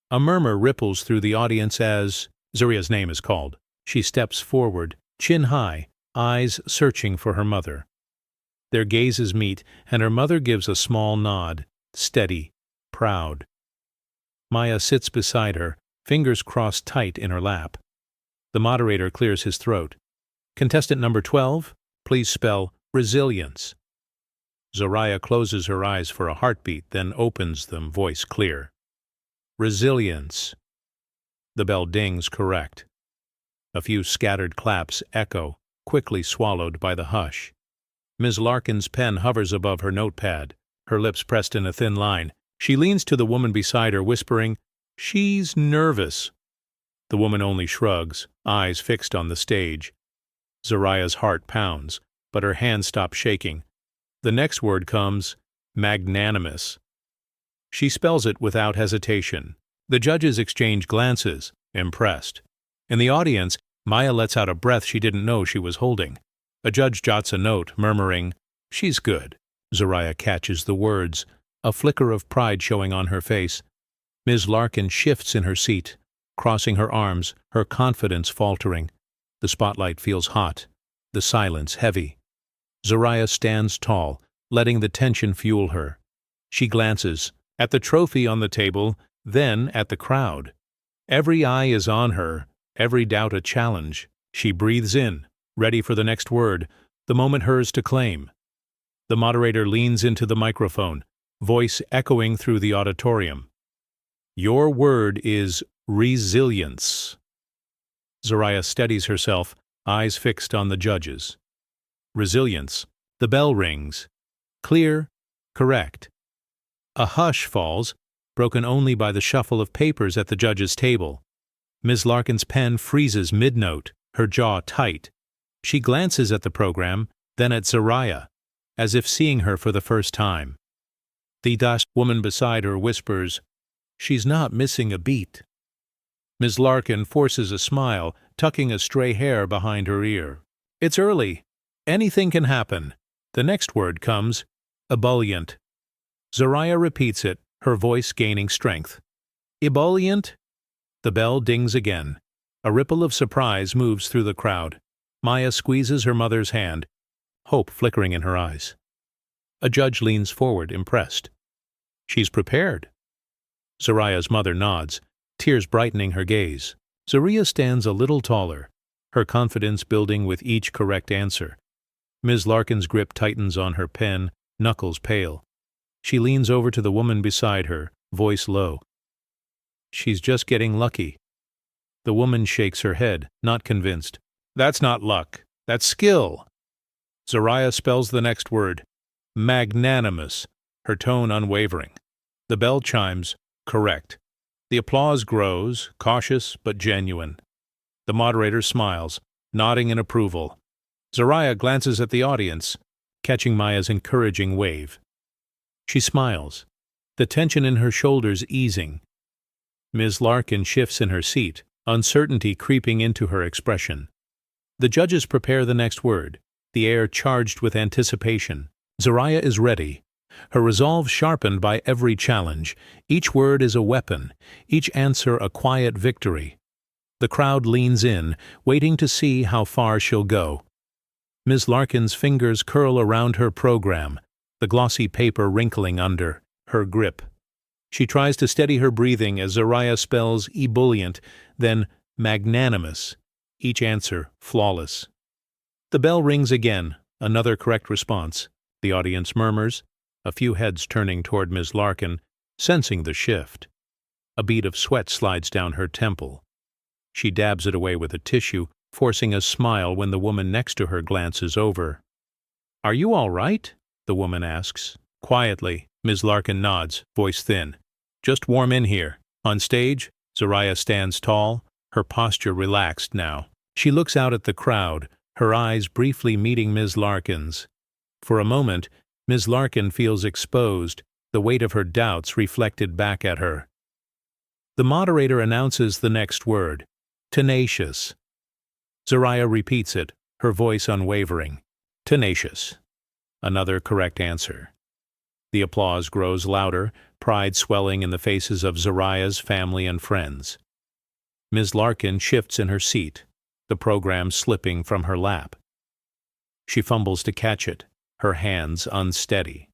A murmur ripples through the audience as Zariah's name is called. She steps forward, chin high, eyes searching for her mother. Their gazes meet, and her mother gives a small nod, steady, proud. Maya sits beside her, fingers crossed tight in her lap. The moderator clears his throat. Contestant number 12, please spell resilience. Zariah closes her eyes for a heartbeat, then opens them, voice clear. Resilience. The bell dings correct. A few scattered claps echo, quickly swallowed by the hush. Ms. Larkin's pen hovers above her notepad, her lips pressed in a thin line. She leans to the woman beside her, whispering, "She's nervous." The woman only shrugs, eyes fixed on the stage. Zariah's heart pounds, but her hands stop shaking. The next word comes, magnanimous. She spells it without hesitation. The judges exchange glances, impressed. In the audience, Maya lets out a breath she didn't know she was holding. A judge jots a note, murmuring, "She's good." Zariah catches the words, a flicker of pride showing on her face. Ms. Larkin shifts in her seat, crossing her arms, her confidence faltering. The spotlight feels hot, the silence heavy. Zariah stands tall, letting the tension fuel her. She glances at the trophy on the table, then at the crowd. Every eye is on her, every doubt a challenge. She breathes in, ready for the next word, the moment hers to claim. The moderator leans into the microphone, voice echoing through the auditorium. "Your word is resilience." Zariah steadies herself, eyes fixed on the judges. Resilience. The bell rings. Clear, correct. A hush falls, broken only by the shuffle of papers at the judge's table. Ms. Larkin's pen freezes mid-note, her jaw tight. She glances at the program, then at Zariah, as if seeing her for the first time. The woman beside her whispers, "She's not missing a beat." Ms. Larkin forces a smile, tucking a stray hair behind her ear. "It's early. Anything can happen." The next word comes, ebullient. Zariah repeats it, her voice gaining strength. "Ebullient?" The bell dings again. A ripple of surprise moves through the crowd. Maya squeezes her mother's hand, hope flickering in her eyes. A judge leans forward, impressed. "She's prepared." Zariah's mother nods, tears brightening her gaze. Zariah stands a little taller, her confidence building with each correct answer. Ms. Larkin's grip tightens on her pen, knuckles pale. She leans over to the woman beside her, voice low. "She's just getting lucky." The woman shakes her head, not convinced. "That's not luck. That's skill." Zariah spells the next word, magnanimous, her tone unwavering. The bell chimes, correct. The applause grows, cautious but genuine. The moderator smiles, nodding in approval. Zariah glances at the audience, catching Maya's encouraging wave. She smiles, the tension in her shoulders easing. Ms. Larkin shifts in her seat, uncertainty creeping into her expression. The judges prepare the next word, the air charged with anticipation. Zariah is ready, her resolve sharpened by every challenge. Each word is a weapon, each answer a quiet victory. The crowd leans in, waiting to see how far she'll go. Ms. Larkin's fingers curl around her program, the glossy paper wrinkling under her grip. She tries to steady her breathing as Zariah spells ebullient, then magnanimous, each answer flawless. The bell rings again, another correct response. The audience murmurs, a few heads turning toward Ms. Larkin, sensing the shift. A bead of sweat slides down her temple. She dabs it away with a tissue, forcing a smile when the woman next to her glances over. "Are you all right?" the woman asks. Quietly, Ms. Larkin nods, voice thin. "Just warm in here." On stage, Zariah stands tall, her posture relaxed now. She looks out at the crowd, her eyes briefly meeting Ms. Larkin's. For a moment, Ms. Larkin feels exposed, the weight of her doubts reflected back at her. The moderator announces the next word, tenacious. Zariah repeats it, her voice unwavering. Tenacious. Another correct answer. The applause grows louder, pride swelling in the faces of Zariah's family and friends. Ms. Larkin shifts in her seat, the program slipping from her lap. She fumbles to catch it, her hands unsteady.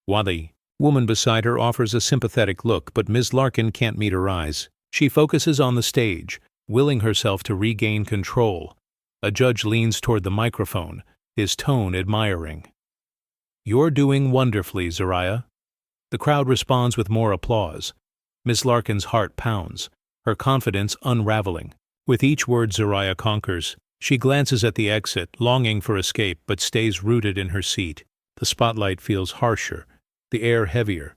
The woman beside her offers a sympathetic look, but Ms. Larkin can't meet her eyes. She focuses on the stage, willing herself to regain control. A judge leans toward the microphone, his tone admiring. "You're doing wonderfully, Zariah." The crowd responds with more applause. Ms. Larkin's heart pounds, her confidence unraveling. With each word Zariah conquers, she glances at the exit, longing for escape, but stays rooted in her seat. The spotlight feels harsher, the air heavier.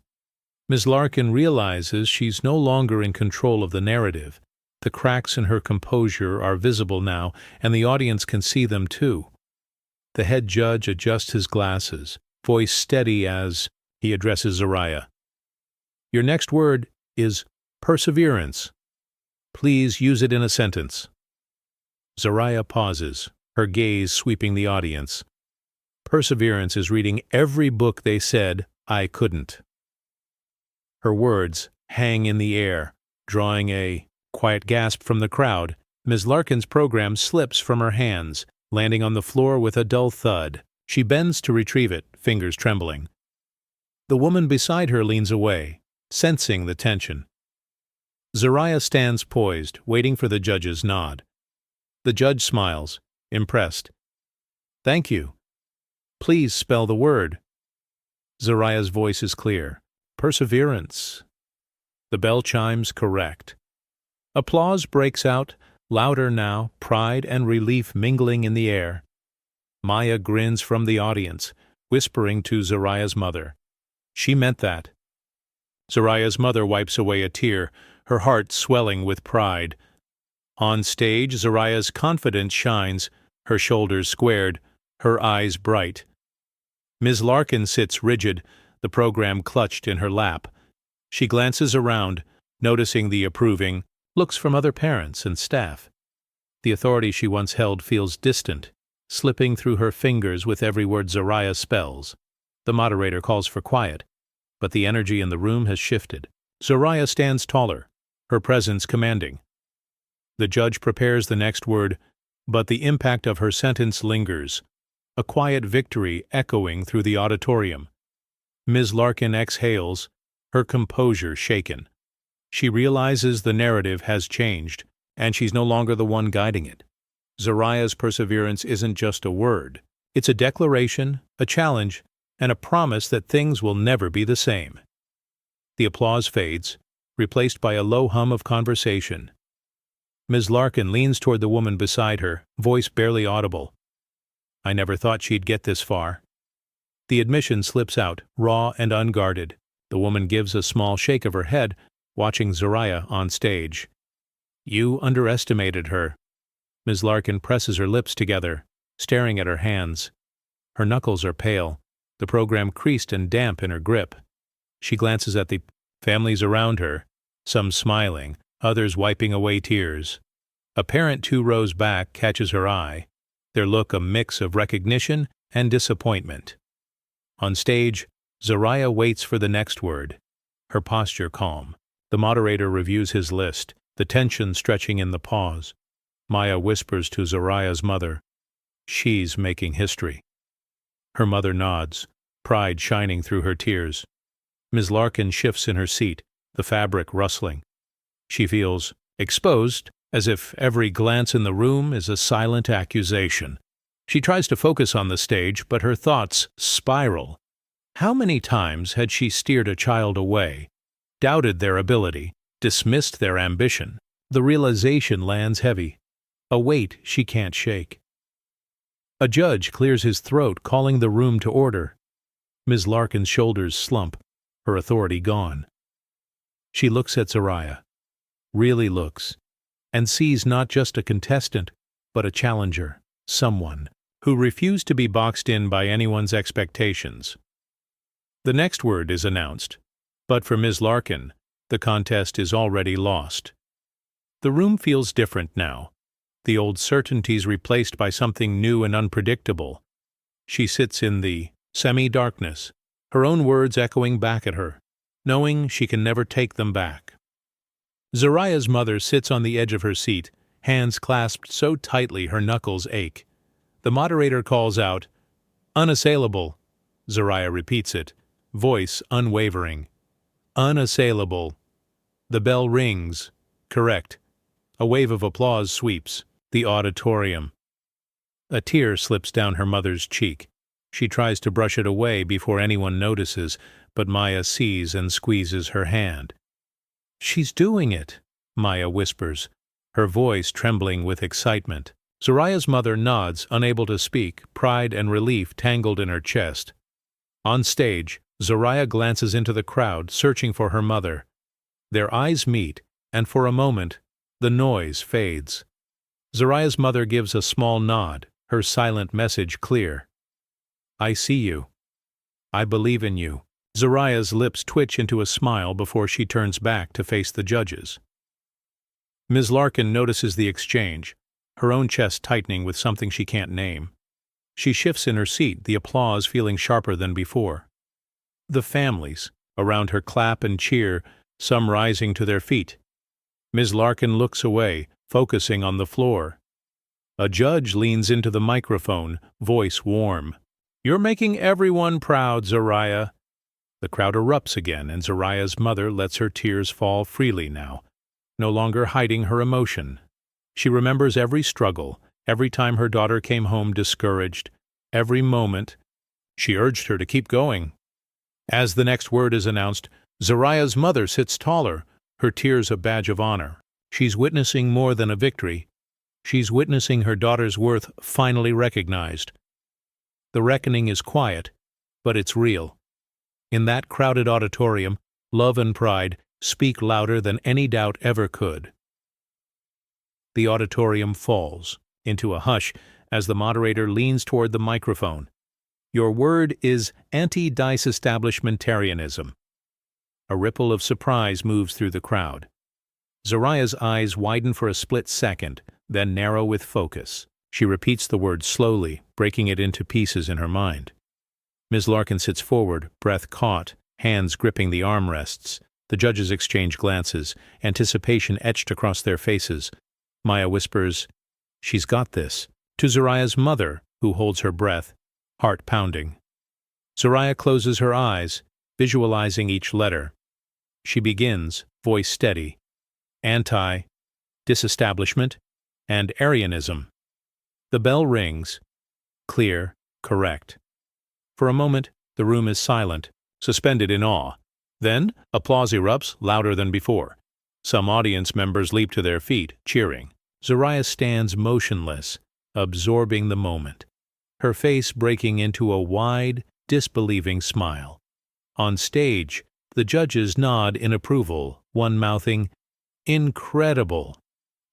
Ms. Larkin realizes she's no longer in control of the narrative. The cracks in her composure are visible now, and the audience can see them too. The head judge adjusts his glasses, voice steady as he addresses Zariah. Your next word is perseverance. Please use it in a sentence. Zariah pauses, her gaze sweeping the audience. Perseverance is reading every book they said I couldn't. Her words hang in the air, drawing a quiet gasp from the crowd. Ms. Larkin's program slips from her hands, landing on the floor with a dull thud. She bends to retrieve it, fingers trembling. The woman beside her leans away, sensing the tension. Zariah stands poised, waiting for the judge's nod. The judge smiles, impressed. Thank you. Please spell the word. Zariah's voice is clear. Perseverance. The bell chimes correct. Applause breaks out, louder now, pride and relief mingling in the air. Maya grins from the audience, whispering to Zariah's mother. She meant that. Zariah's mother wipes away a tear, her heart swelling with pride. On stage, Zariah's confidence shines, her shoulders squared, her eyes bright. Ms. Larkin sits rigid, the program clutched in her lap. She glances around, noticing the approving looks from other parents and staff. The authority she once held feels distant, slipping through her fingers with every word Zariah spells. The moderator calls for quiet, but the energy in the room has shifted. Zariah stands taller, her presence commanding. The judge prepares the next word, but the impact of her sentence lingers, a quiet victory echoing through the auditorium. Ms. Larkin exhales, her composure shaken. She realizes the narrative has changed, and she's no longer the one guiding it. Zariah's perseverance isn't just a word. It's a declaration, a challenge, and a promise that things will never be the same. The applause fades, replaced by a low hum of conversation. Ms. Larkin leans toward the woman beside her, voice barely audible. I never thought she'd get this far. The admission slips out, raw and unguarded. The woman gives a small shake of her head, watching Zariah on stage. You underestimated her. Ms. Larkin presses her lips together, staring at her hands. Her knuckles are pale, the program creased and damp in her grip. She glances at the families around her, some smiling, others wiping away tears. A parent 2 rows back catches her eye, their look a mix of recognition and disappointment. On stage, Zariah waits for the next word, her posture calm. The moderator reviews his list, the tension stretching in the pause. Maya whispers to Zariah's mother, she's making history. Her mother nods, pride shining through her tears. Ms. Larkin shifts in her seat, the fabric rustling. She feels exposed, as if every glance in the room is a silent accusation. She tries to focus on the stage, but her thoughts spiral. How many times had she steered a child away, doubted their ability, dismissed their ambition? The realization lands heavy, a weight she can't shake. A judge clears his throat, calling the room to order. Ms. Larkin's shoulders slump, her authority gone. She looks at Zariah, really looks, and sees not just a contestant, but a challenger, someone who refused to be boxed in by anyone's expectations. The next word is announced, but for Ms. Larkin, the contest is already lost. The room feels different now, the old certainties replaced by something new and unpredictable. She sits in the semi-darkness, her own words echoing back at her, knowing she can never take them back. Zariah's mother sits on the edge of her seat, hands clasped so tightly her knuckles ache. The moderator calls out, "Unassailable." Zariah repeats it, voice unwavering. "Unassailable." The bell rings. Correct. A wave of applause sweeps the auditorium. A tear slips down her mother's cheek. She tries to brush it away before anyone notices, but Maya sees and squeezes her hand. "She's doing it," Maya whispers, her voice trembling with excitement. Zariah's mother nods, unable to speak, pride and relief tangled in her chest. On stage, Zariah glances into the crowd, searching for her mother. Their eyes meet, and for a moment, the noise fades. Zariah's mother gives a small nod, her silent message clear. I see you. I believe in you. Zariah's lips twitch into a smile before she turns back to face the judges. Ms. Larkin notices the exchange, her own chest tightening with something she can't name. She shifts in her seat, the applause feeling sharper than before. The families around her clap and cheer, some rising to their feet. Ms. Larkin looks away, focusing on the floor. A judge leans into the microphone, voice warm. You're making everyone proud, Zariah. The crowd erupts again, and Zariah's mother lets her tears fall freely now, no longer hiding her emotion. She remembers every struggle, every time her daughter came home discouraged, every moment. She urged her to keep going. As the next word is announced, Zariah's mother sits taller, her tears a badge of honor. She's witnessing more than a victory. She's witnessing her daughter's worth finally recognized. The reckoning is quiet, but it's real. In that crowded auditorium, love and pride speak louder than any doubt ever could. The auditorium falls into a hush as the moderator leans toward the microphone. Your word is anti-disestablishmentarianism. A ripple of surprise moves through the crowd. Zariah's eyes widen for a split second, then narrow with focus. She repeats the word slowly, breaking it into pieces in her mind. Ms. Larkin sits forward, breath caught, hands gripping the armrests. The judges exchange glances, anticipation etched across their faces. Maya whispers, "She's got this," to Zariah's mother, who holds her breath, heart pounding. Zariah closes her eyes, visualizing each letter. She begins, voice steady, anti, disestablishment, and Arianism. The bell rings. Clear, correct. For a moment, the room is silent, suspended in awe. Then, applause erupts, louder than before. Some audience members leap to their feet, cheering. Zariah stands motionless, absorbing the moment, her face breaking into a wide, disbelieving smile. On stage, the judges nod in approval, one mouthing, "Incredible!"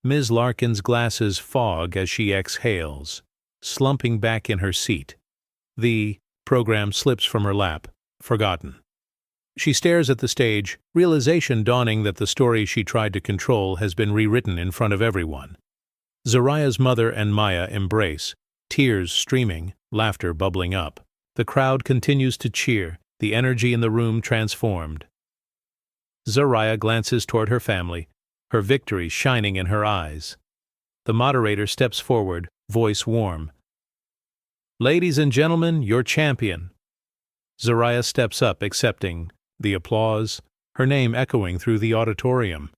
Ms. Larkin's glasses fog as she exhales, slumping back in her seat. The program slips from her lap, forgotten. She stares at the stage, realization dawning that the story she tried to control has been rewritten in front of everyone. Zariah's mother and Maya embrace, tears streaming, laughter bubbling up. The crowd continues to cheer, the energy in the room transformed. Zariah glances toward her family, her victory shining in her eyes. The moderator steps forward, voice warm. "Ladies and gentlemen, your champion." Zariah steps up, accepting the applause, her name echoing through the auditorium.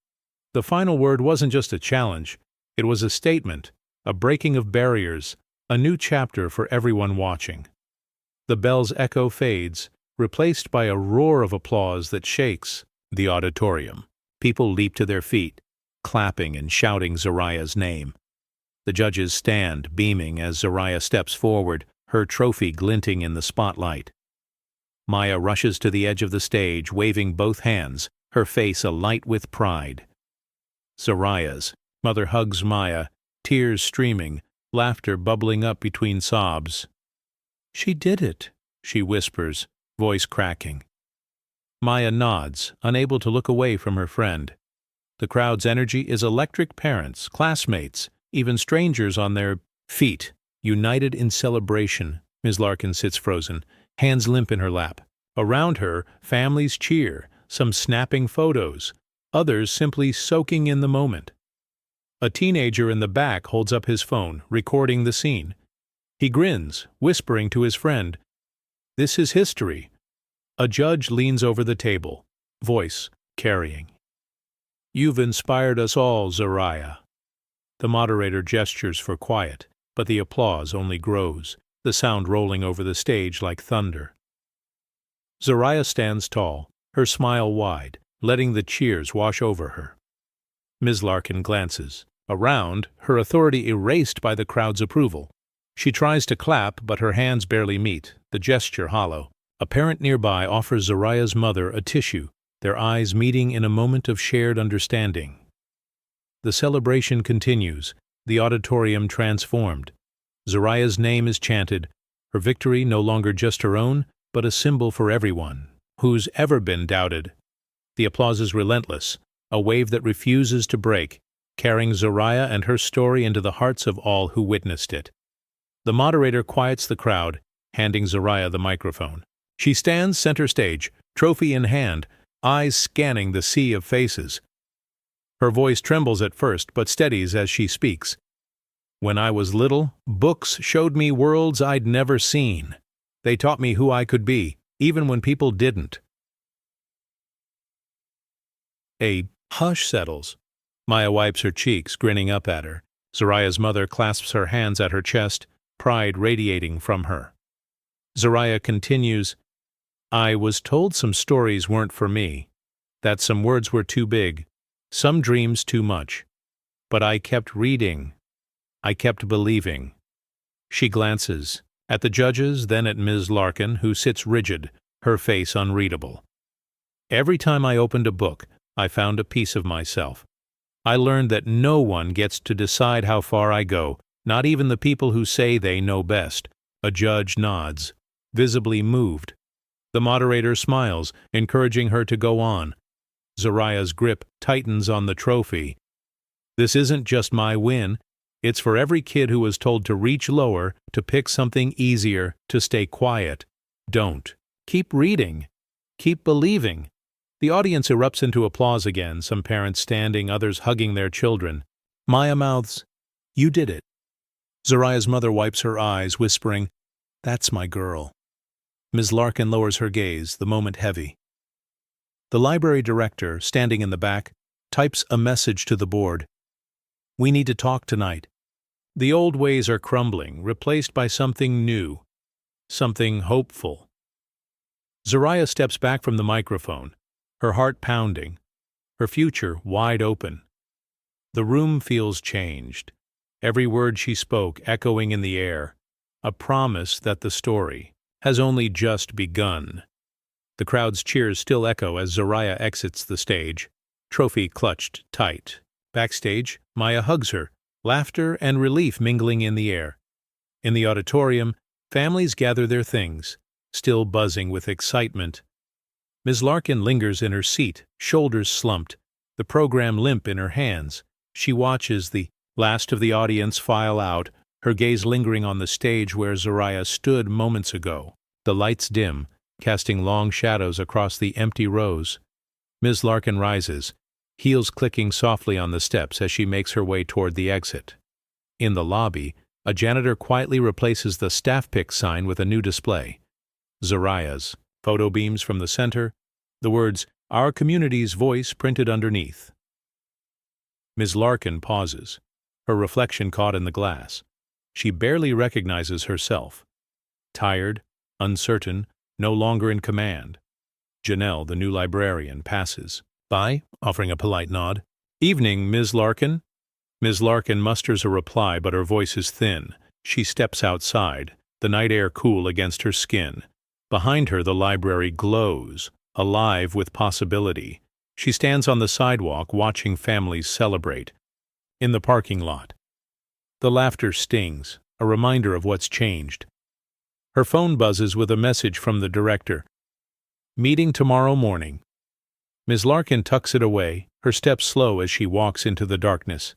The final word wasn't just a challenge, it was a statement, a breaking of barriers, a new chapter for everyone watching. The bell's echo fades, replaced by a roar of applause that shakes the auditorium. People leap to their feet, clapping and shouting Zariah's name. The judges stand, beaming as Zariah steps forward, her trophy glinting in the spotlight. Maya rushes to the edge of the stage, waving both hands, her face alight with pride. Zariah's mother hugs Maya, tears streaming, laughter bubbling up between sobs. "She did it," she whispers, voice cracking. Maya nods, unable to look away from her friend. The crowd's energy is electric. Parents, classmates, even strangers on their feet, united in celebration. Ms. Larkin sits frozen, hands limp in her lap. Around her, families cheer, some snapping photos, others simply soaking in the moment. A teenager in the back holds up his phone, recording the scene. He grins, whispering to his friend, "This is history." A judge leans over the table, voice carrying. "You've inspired us all, Zariah." The moderator gestures for quiet, but the applause only grows, the sound rolling over the stage like thunder. Zariah stands tall, her smile wide, letting the cheers wash over her. Ms. Larkin glances. Around, her authority erased by the crowd's approval. She tries to clap, but her hands barely meet, the gesture hollow. A parent nearby offers Zariah's mother a tissue, their eyes meeting in a moment of shared understanding. The celebration continues, the auditorium transformed. Zariah's name is chanted, her victory no longer just her own, but a symbol for everyone who's ever been doubted. The applause is relentless, a wave that refuses to break, carrying Zariah and her story into the hearts of all who witnessed it. The moderator quiets the crowd, handing Zariah the microphone. She stands center stage, trophy in hand, eyes scanning the sea of faces. Her voice trembles at first, but steadies as she speaks. When I was little, books showed me worlds I'd never seen. They taught me who I could be, even when people didn't. A hush settles. Maya wipes her cheeks, grinning up at her. Zariah's mother clasps her hands at her chest, pride radiating from her. Zariah continues, I was told some stories weren't for me, that some words were too big, some dreams too much. But I kept reading. I kept believing. She glances at the judges, then at Ms. Larkin, who sits rigid, her face unreadable. Every time I opened a book, I found a piece of myself. I learned that no one gets to decide how far I go, not even the people who say they know best. A judge nods, visibly moved. The moderator smiles, encouraging her to go on. Zariah's grip tightens on the trophy. This isn't just my win. It's for every kid who was told to reach lower, to pick something easier, to stay quiet. Don't. Keep reading. Keep believing. The audience erupts into applause again, some parents standing, others hugging their children. Maya mouths, You did it. Zariah's mother wipes her eyes, whispering, That's my girl. Ms. Larkin lowers her gaze, the moment heavy. The library director, standing in the back, types a message to the board. We need to talk tonight. The old ways are crumbling, replaced by something new, something hopeful. Zariah steps back from the microphone, her heart pounding, her future wide open. The room feels changed, every word she spoke echoing in the air, a promise that the story has only just begun. The crowd's cheers still echo as Zariah exits the stage, trophy clutched tight. Backstage, Maya hugs her, laughter and relief mingling in the air. In the auditorium, families gather their things, still buzzing with excitement. Ms. Larkin lingers in her seat, shoulders slumped, the program limp in her hands. She watches the last of the audience file out, her gaze lingering on the stage where Zariah stood moments ago. The lights dim, casting long shadows across the empty rows. Ms. Larkin rises, heels clicking softly on the steps as she makes her way toward the exit. In the lobby, a janitor quietly replaces the staff pick sign with a new display. Zariah's, photo beams from the center, the words, Our Community's Voice printed underneath. Ms. Larkin pauses, her reflection caught in the glass. She barely recognizes herself. Tired, uncertain, no longer in command. Janelle, the new librarian, passes by, offering a polite nod. Evening, Ms. Larkin. Ms. Larkin musters a reply, but her voice is thin. She steps outside, the night air cool against her skin. Behind her, the library glows, alive with possibility. She stands on the sidewalk, watching families celebrate. In the parking lot, the laughter stings, a reminder of what's changed. Her phone buzzes with a message from the director. Meeting tomorrow morning. Ms. Larkin tucks it away, her steps slow as she walks into the darkness.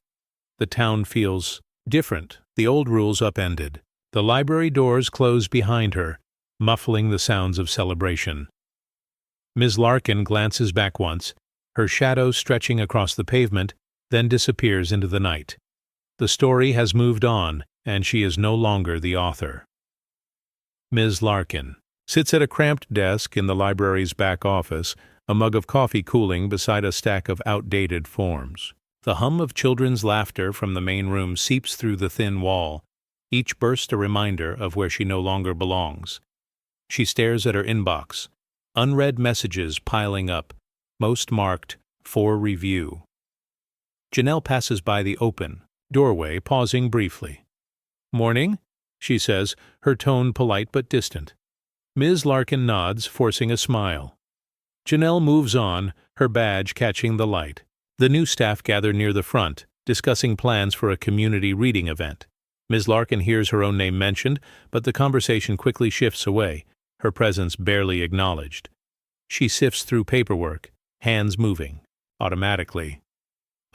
The town feels different, the old rules upended. The library doors close behind her, muffling the sounds of celebration. Ms. Larkin glances back once, her shadow stretching across the pavement, then disappears into the night. The story has moved on, and she is no longer the author. Ms. Larkin sits at a cramped desk in the library's back office, a mug of coffee cooling beside a stack of outdated forms. The hum of children's laughter from the main room seeps through the thin wall, each burst a reminder of where she no longer belongs. She stares at her inbox, unread messages piling up, most marked, for review. Janelle passes by the open doorway, pausing briefly. Morning, she says, her tone polite but distant. Ms. Larkin nods, forcing a smile. Janelle moves on, her badge catching the light. The new staff gather near the front, discussing plans for a community reading event. Ms. Larkin hears her own name mentioned, but the conversation quickly shifts away, her presence barely acknowledged. She sifts through paperwork, hands moving, automatically.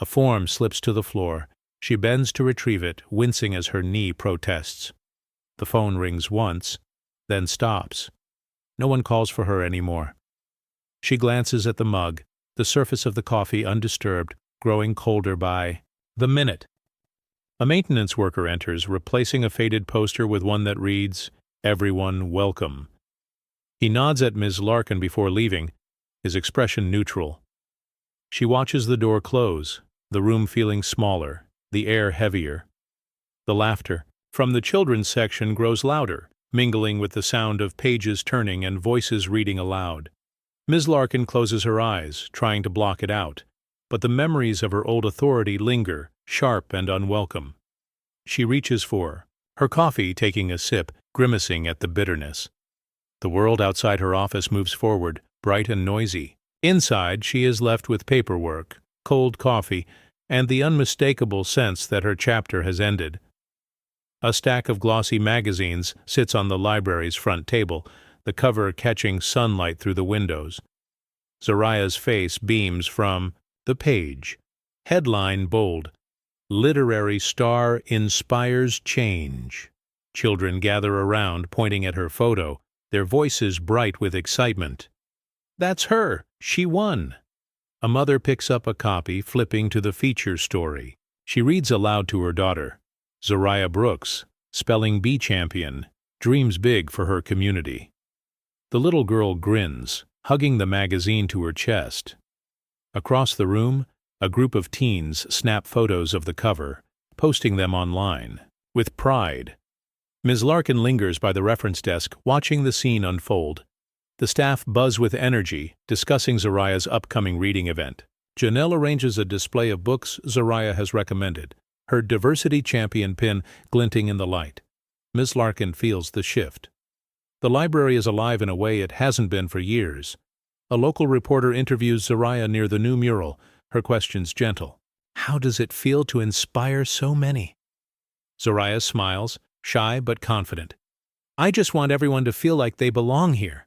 A form slips to the floor. She bends to retrieve it, wincing as her knee protests. The phone rings once, then stops. No one calls for her anymore. She glances at the mug, the surface of the coffee undisturbed, growing colder by the minute. A maintenance worker enters, replacing a faded poster with one that reads, "Everyone welcome." He nods at Ms. Larkin before leaving, his expression neutral. She watches the door close, the room feeling smaller, the air heavier. The laughter from the children's section grows louder, mingling with the sound of pages turning and voices reading aloud. Ms. Larkin closes her eyes, trying to block it out, but the memories of her old authority linger, sharp and unwelcome. She reaches for her coffee, taking a sip, grimacing at the bitterness. The world outside her office moves forward, bright and noisy. Inside, she is left with paperwork, cold coffee, and the unmistakable sense that her chapter has ended. A stack of glossy magazines sits on the library's front table, the cover catching sunlight through the windows. Zariah's face beams from the page. Headline bold, "Literary Star Inspires Change." Children gather around, pointing at her photo, their voices bright with excitement. "That's her! She won!" A mother picks up a copy, flipping to the feature story. She reads aloud to her daughter. Zariah Brooks, spelling bee champion, dreams big for her community. The little girl grins, hugging the magazine to her chest. Across the room, a group of teens snap photos of the cover, posting them online, with pride. Ms. Larkin lingers by the reference desk, watching the scene unfold. The staff buzz with energy, discussing Zariah's upcoming reading event. Janelle arranges a display of books Zariah has recommended, her diversity champion pin glinting in the light. Ms. Larkin feels the shift. The library is alive in a way it hasn't been for years. A local reporter interviews Zariah near the new mural, her questions gentle. "How does it feel to inspire so many?" Zariah smiles, shy but confident. "I just want everyone to feel like they belong here."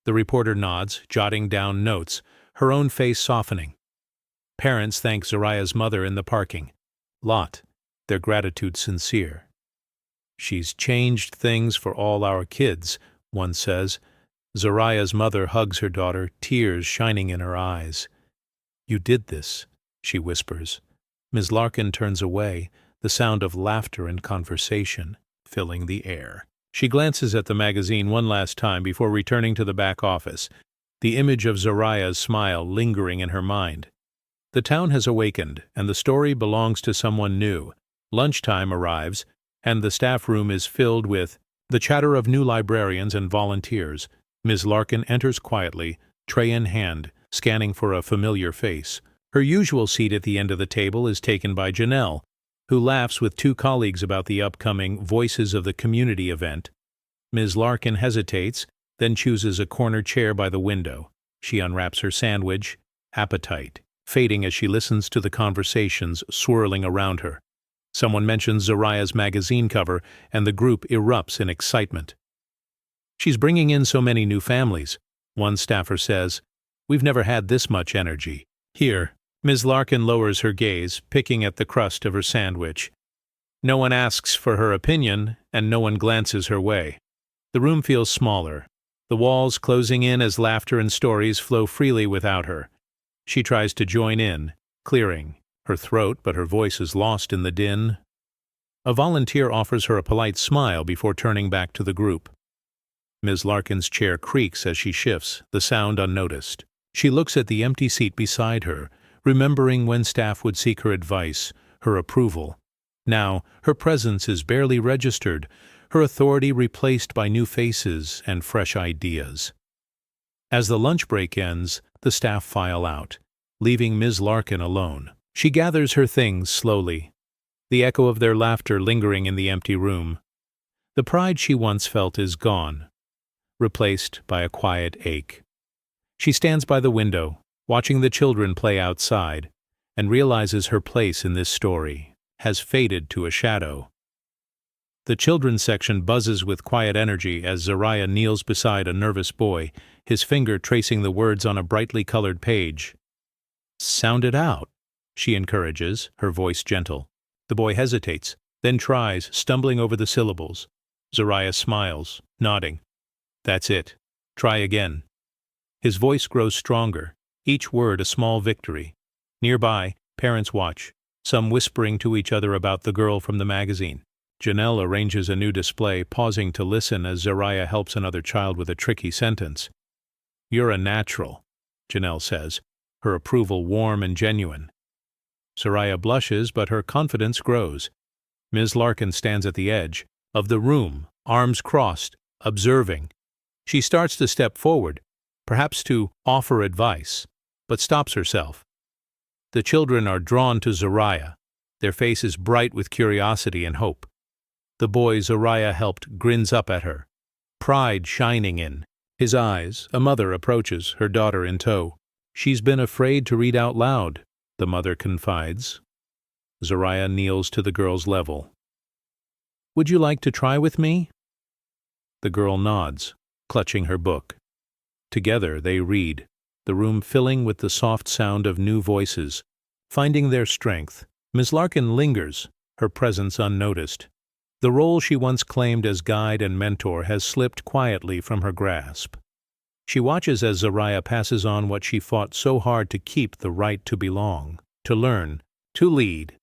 The reporter nods, jotting down notes, her own face softening. Parents thank Zariah's mother in the parking lot, their gratitude sincere. "She's changed things for all our kids," one says. Zariah's mother hugs her daughter, tears shining in her eyes. "You did this," she whispers. Ms. Larkin turns away, the sound of laughter and conversation filling the air. She glances at the magazine one last time before returning to the back office, the image of Zariah's smile lingering in her mind. The town has awakened, and the story belongs to someone new. Lunchtime arrives, and the staff room is filled with the chatter of new librarians and volunteers. Ms. Larkin enters quietly, tray in hand, scanning for a familiar face. Her usual seat at the end of the table is taken by Janelle, who laughs with two colleagues about the upcoming Voices of the Community event. Ms. Larkin hesitates, then chooses a corner chair by the window. She unwraps her sandwich, appetite fading as she listens to the conversations swirling around her. Someone mentions Zariah's magazine cover, and the group erupts in excitement. "She's bringing in so many new families," one staffer says. "We've never had this much energy." Here, Ms. Larkin lowers her gaze, picking at the crust of her sandwich. No one asks for her opinion, and no one glances her way. The room feels smaller, the walls closing in as laughter and stories flow freely without her. She tries to join in, clearing her throat, but her voice is lost in the din. A volunteer offers her a polite smile before turning back to the group. Ms. Larkin's chair creaks as she shifts, the sound unnoticed. She looks at the empty seat beside her, remembering when staff would seek her advice, her approval. Now, her presence is barely registered, her authority replaced by new faces and fresh ideas. As the lunch break ends, the staff file out, leaving Ms. Larkin alone. She gathers her things slowly, the echo of their laughter lingering in the empty room. The pride she once felt is gone. replaced by a quiet ache. She stands by the window, watching the children play outside, and realizes her place in this story has faded to a shadow. The children's section buzzes with quiet energy as Zariah kneels beside a nervous boy, his finger tracing the words on a brightly colored page. "Sound it out," she encourages, her voice gentle. The boy hesitates, then tries, stumbling over the syllables. Zariah smiles, nodding. "That's it. Try again." His voice grows stronger, each word a small victory. Nearby, parents watch, some whispering to each other about the girl from the magazine. Janelle arranges a new display, pausing to listen as Zariah helps another child with a tricky sentence. "You're a natural," Janelle says, her approval warm and genuine. Zariah blushes, but her confidence grows. Ms. Larkin stands at the edge of the room, arms crossed, observing. She starts to step forward, perhaps to offer advice, but stops herself. The children are drawn to Zariah, their faces bright with curiosity and hope. The boy Zariah helped grins up at her, pride shining in his eyes. A mother approaches, her daughter in tow. "She's been afraid to read out loud," the mother confides. Zariah kneels to the girl's level. "Would you like to try with me?" The girl nods, clutching her book. Together they read, the room filling with the soft sound of new voices, finding their strength. Ms. Larkin lingers, her presence unnoticed. The role she once claimed as guide and mentor has slipped quietly from her grasp. She watches as Zariah passes on what she fought so hard to keep: the right to belong, to learn, to lead.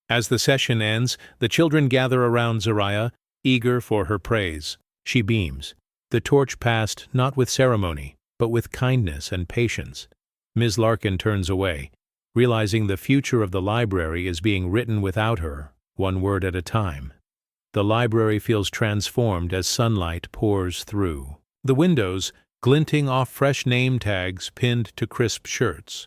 As the session ends, the children gather around Zariah, eager for her praise. She beams, the torch passed not with ceremony, but with kindness and patience. Ms. Larkin turns away, realizing the future of the library is being written without her, one word at a time. The library feels transformed as sunlight pours through. The windows, glinting off fresh name tags pinned to crisp shirts.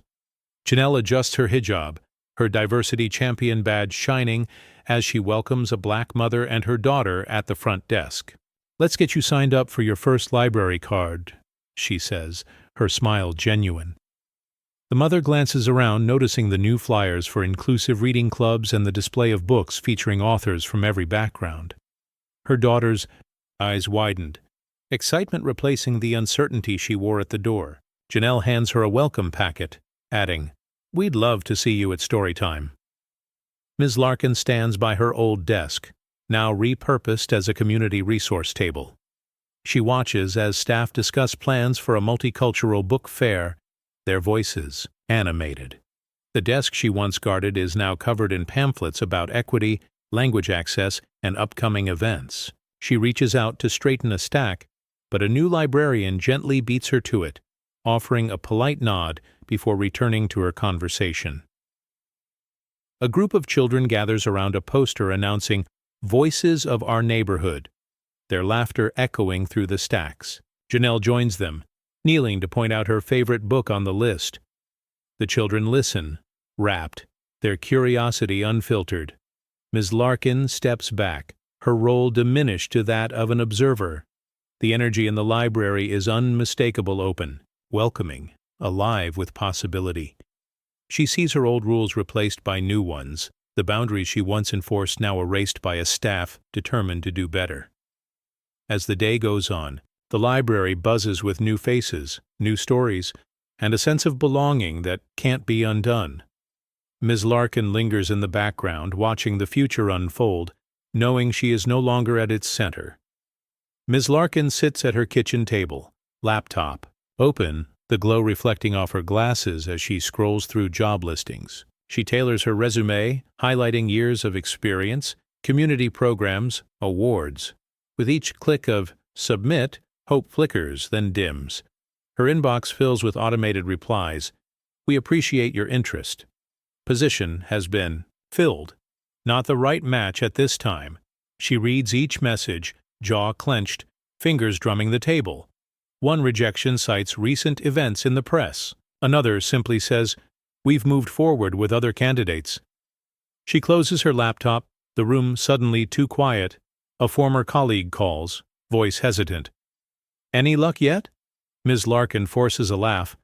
Janelle adjusts her hijab, her diversity champion badge shining as she welcomes a black mother and her daughter at the front desk. "Let's get you signed up for your first library card," she says, her smile genuine. The mother glances around, noticing the new flyers for inclusive reading clubs and the display of books featuring authors from every background. Her daughter's eyes widened, excitement replacing the uncertainty she wore at the door. Janelle hands her a welcome packet, adding, "We'd love to see you at story time." Ms. Larkin stands by her old desk, now repurposed as a community resource table. She watches as staff discuss plans for a multicultural book fair, their voices animated. The desk she once guarded is now covered in pamphlets about equity, language access, and upcoming events. She reaches out to straighten a stack, but a new librarian gently beats her to it, offering a polite nod before returning to her conversation. A group of children gathers around a poster announcing "Voices of Our Neighborhood," their laughter echoing through the stacks. Janelle joins them, kneeling to point out her favorite book on the list. The children listen, rapt, their curiosity unfiltered. Ms. Larkin steps back, her role diminished to that of an observer. The energy in the library is unmistakable, open, welcoming, alive with possibility. She sees her old rules replaced by new ones, the boundaries she once enforced now erased by a staff determined to do better. As the day goes on, the library buzzes with new faces, new stories, and a sense of belonging that can't be undone. Ms. Larkin lingers in the background, watching the future unfold, knowing she is no longer at its center. Ms. Larkin sits at her kitchen table, laptop open, the glow reflecting off her glasses as she scrolls through job listings. She tailors her resume, highlighting years of experience, community programs, awards. With each click of "Submit," hope flickers, then dims. Her inbox fills with automated replies. "We appreciate your interest. Position has been filled. Not the right match at this time." She reads each message, jaw clenched, fingers drumming the table. One rejection cites recent events in the press. Another simply says, "We've moved forward with other candidates." She closes her laptop, the room suddenly too quiet. A former colleague calls, voice hesitant. Any luck yet? Ms. Larkin forces a laugh.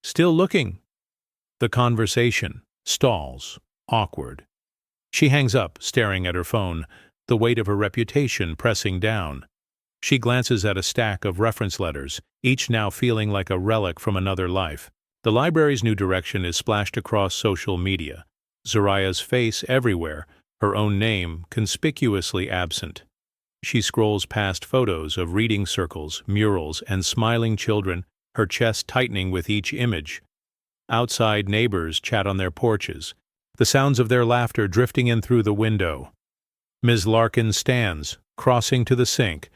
Still looking. The conversation stalls, awkward. She hangs up, staring at her phone, the weight of her reputation pressing down. She glances at a stack of reference letters, each now feeling like a relic from another life. The library's new direction is splashed across social media. Zariah's face everywhere, her own name conspicuously absent. She scrolls past photos of reading circles, murals, and smiling children, her chest tightening with each image. Outside, neighbors chat on their porches, the sounds of their laughter drifting in through the window. Ms. Larkin stands, crossing to the sink,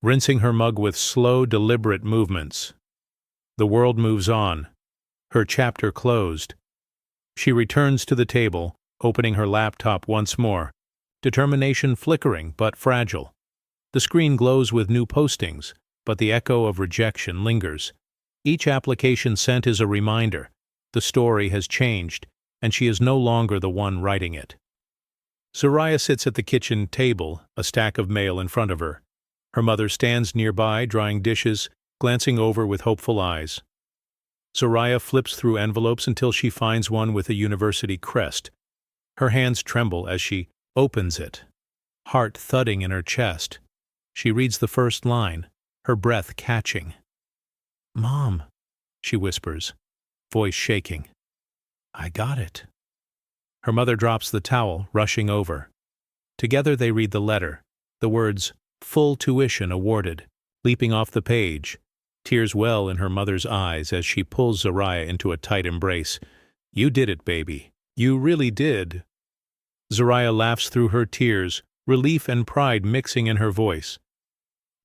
rinsing her mug with slow, deliberate movements. The world moves on, her chapter closed. She returns to the table, opening her laptop once more, determination flickering but fragile. The screen glows with new postings, but the echo of rejection lingers. Each application sent is a reminder. The story has changed, and she is no longer the one writing it. Zariah sits at the kitchen table, a stack of mail in front of her. Her mother stands nearby, drying dishes, glancing over with hopeful eyes. Zariah flips through envelopes until she finds one with a university crest. Her hands tremble as she opens it, heart thudding in her chest. She reads the first line, her breath catching. "Mom," she whispers, voice shaking. "I got it." Her mother drops the towel, rushing over. Together they read the letter, the words, "Full tuition awarded," leaping off the page. Tears well in her mother's eyes as she pulls Zariah into a tight embrace. "You did it, baby. You really did." Zariah laughs through her tears, relief and pride mixing in her voice.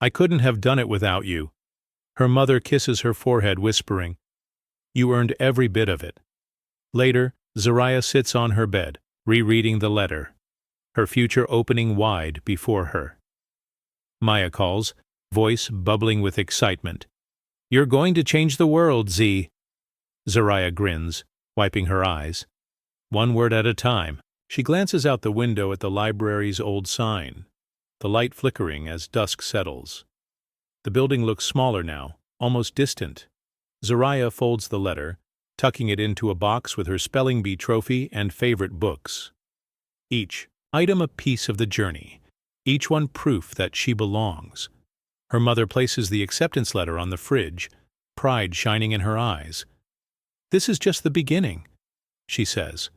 "I couldn't have done it without you." Her mother kisses her forehead, whispering, "You earned every bit of it." Later, Zariah sits on her bed, rereading the letter, her future opening wide before her. Maya calls, voice bubbling with excitement. "You're going to change the world, Z." Zariah grins, wiping her eyes. One word at a time. She glances out the window at the library's old sign, the light flickering as dusk settles. The building looks smaller now, almost distant. Zariah folds the letter, tucking it into a box with her spelling bee trophy and favorite books. Each item a piece of the journey, each one proof that she belongs. Her mother places the acceptance letter on the fridge, pride shining in her eyes. "This is just the beginning," she says.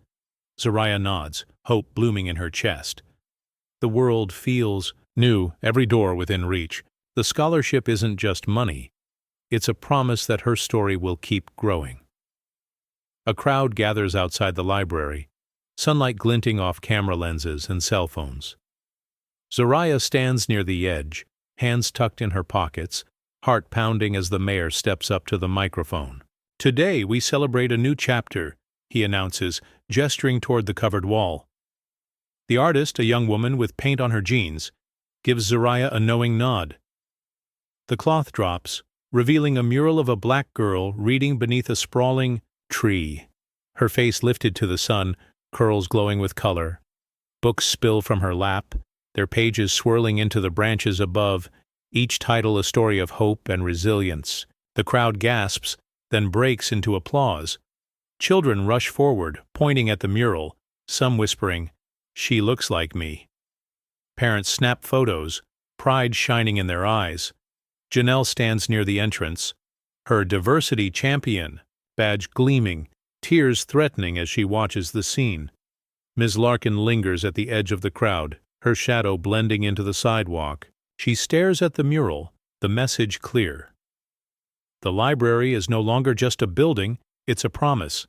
Zariah nods, hope blooming in her chest. The world feels new, every door within reach. The scholarship isn't just money. It's a promise that her story will keep growing. A crowd gathers outside the library, sunlight glinting off camera lenses and cell phones. Zariah stands near the edge, hands tucked in her pockets, heart pounding as the mayor steps up to the microphone. "Today we celebrate a new chapter," he announces, gesturing toward the covered wall. The artist, a young woman with paint on her jeans, gives Zariah a knowing nod. The cloth drops, revealing a mural of a black girl reading beneath a sprawling tree. Her face lifted to the sun, curls glowing with color. Books spill from her lap, their pages swirling into the branches above, each title a story of hope and resilience. The crowd gasps, then breaks into applause. Children rush forward, pointing at the mural, some whispering, "She looks like me." Parents snap photos, pride shining in their eyes. Janelle stands near the entrance, her diversity champion, badge gleaming, tears threatening as she watches the scene. Ms. Larkin lingers at the edge of the crowd, her shadow blending into the sidewalk. She stares at the mural, the message clear. The library is no longer just a building, it's a promise,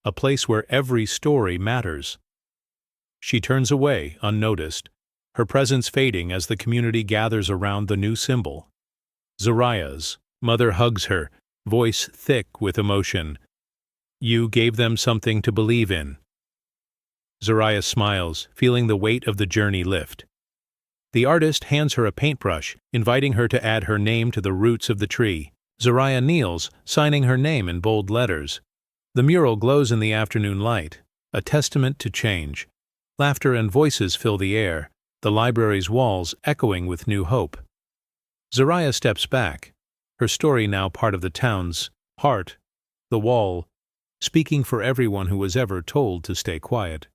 a place where every story matters. She turns away, unnoticed, her presence fading as the community gathers around the new symbol. Zariah's mother hugs her, voice thick with emotion. "You gave them something to believe in." Zariah smiles, feeling the weight of the journey lift. The artist hands her a paintbrush, inviting her to add her name to the roots of the tree. Zariah kneels, signing her name in bold letters. The mural glows in the afternoon light, a testament to change. Laughter and voices fill the air, the library's walls echoing with new hope. Zariah steps back, her story now part of the town's heart, the wall, speaking for everyone who was ever told to stay quiet.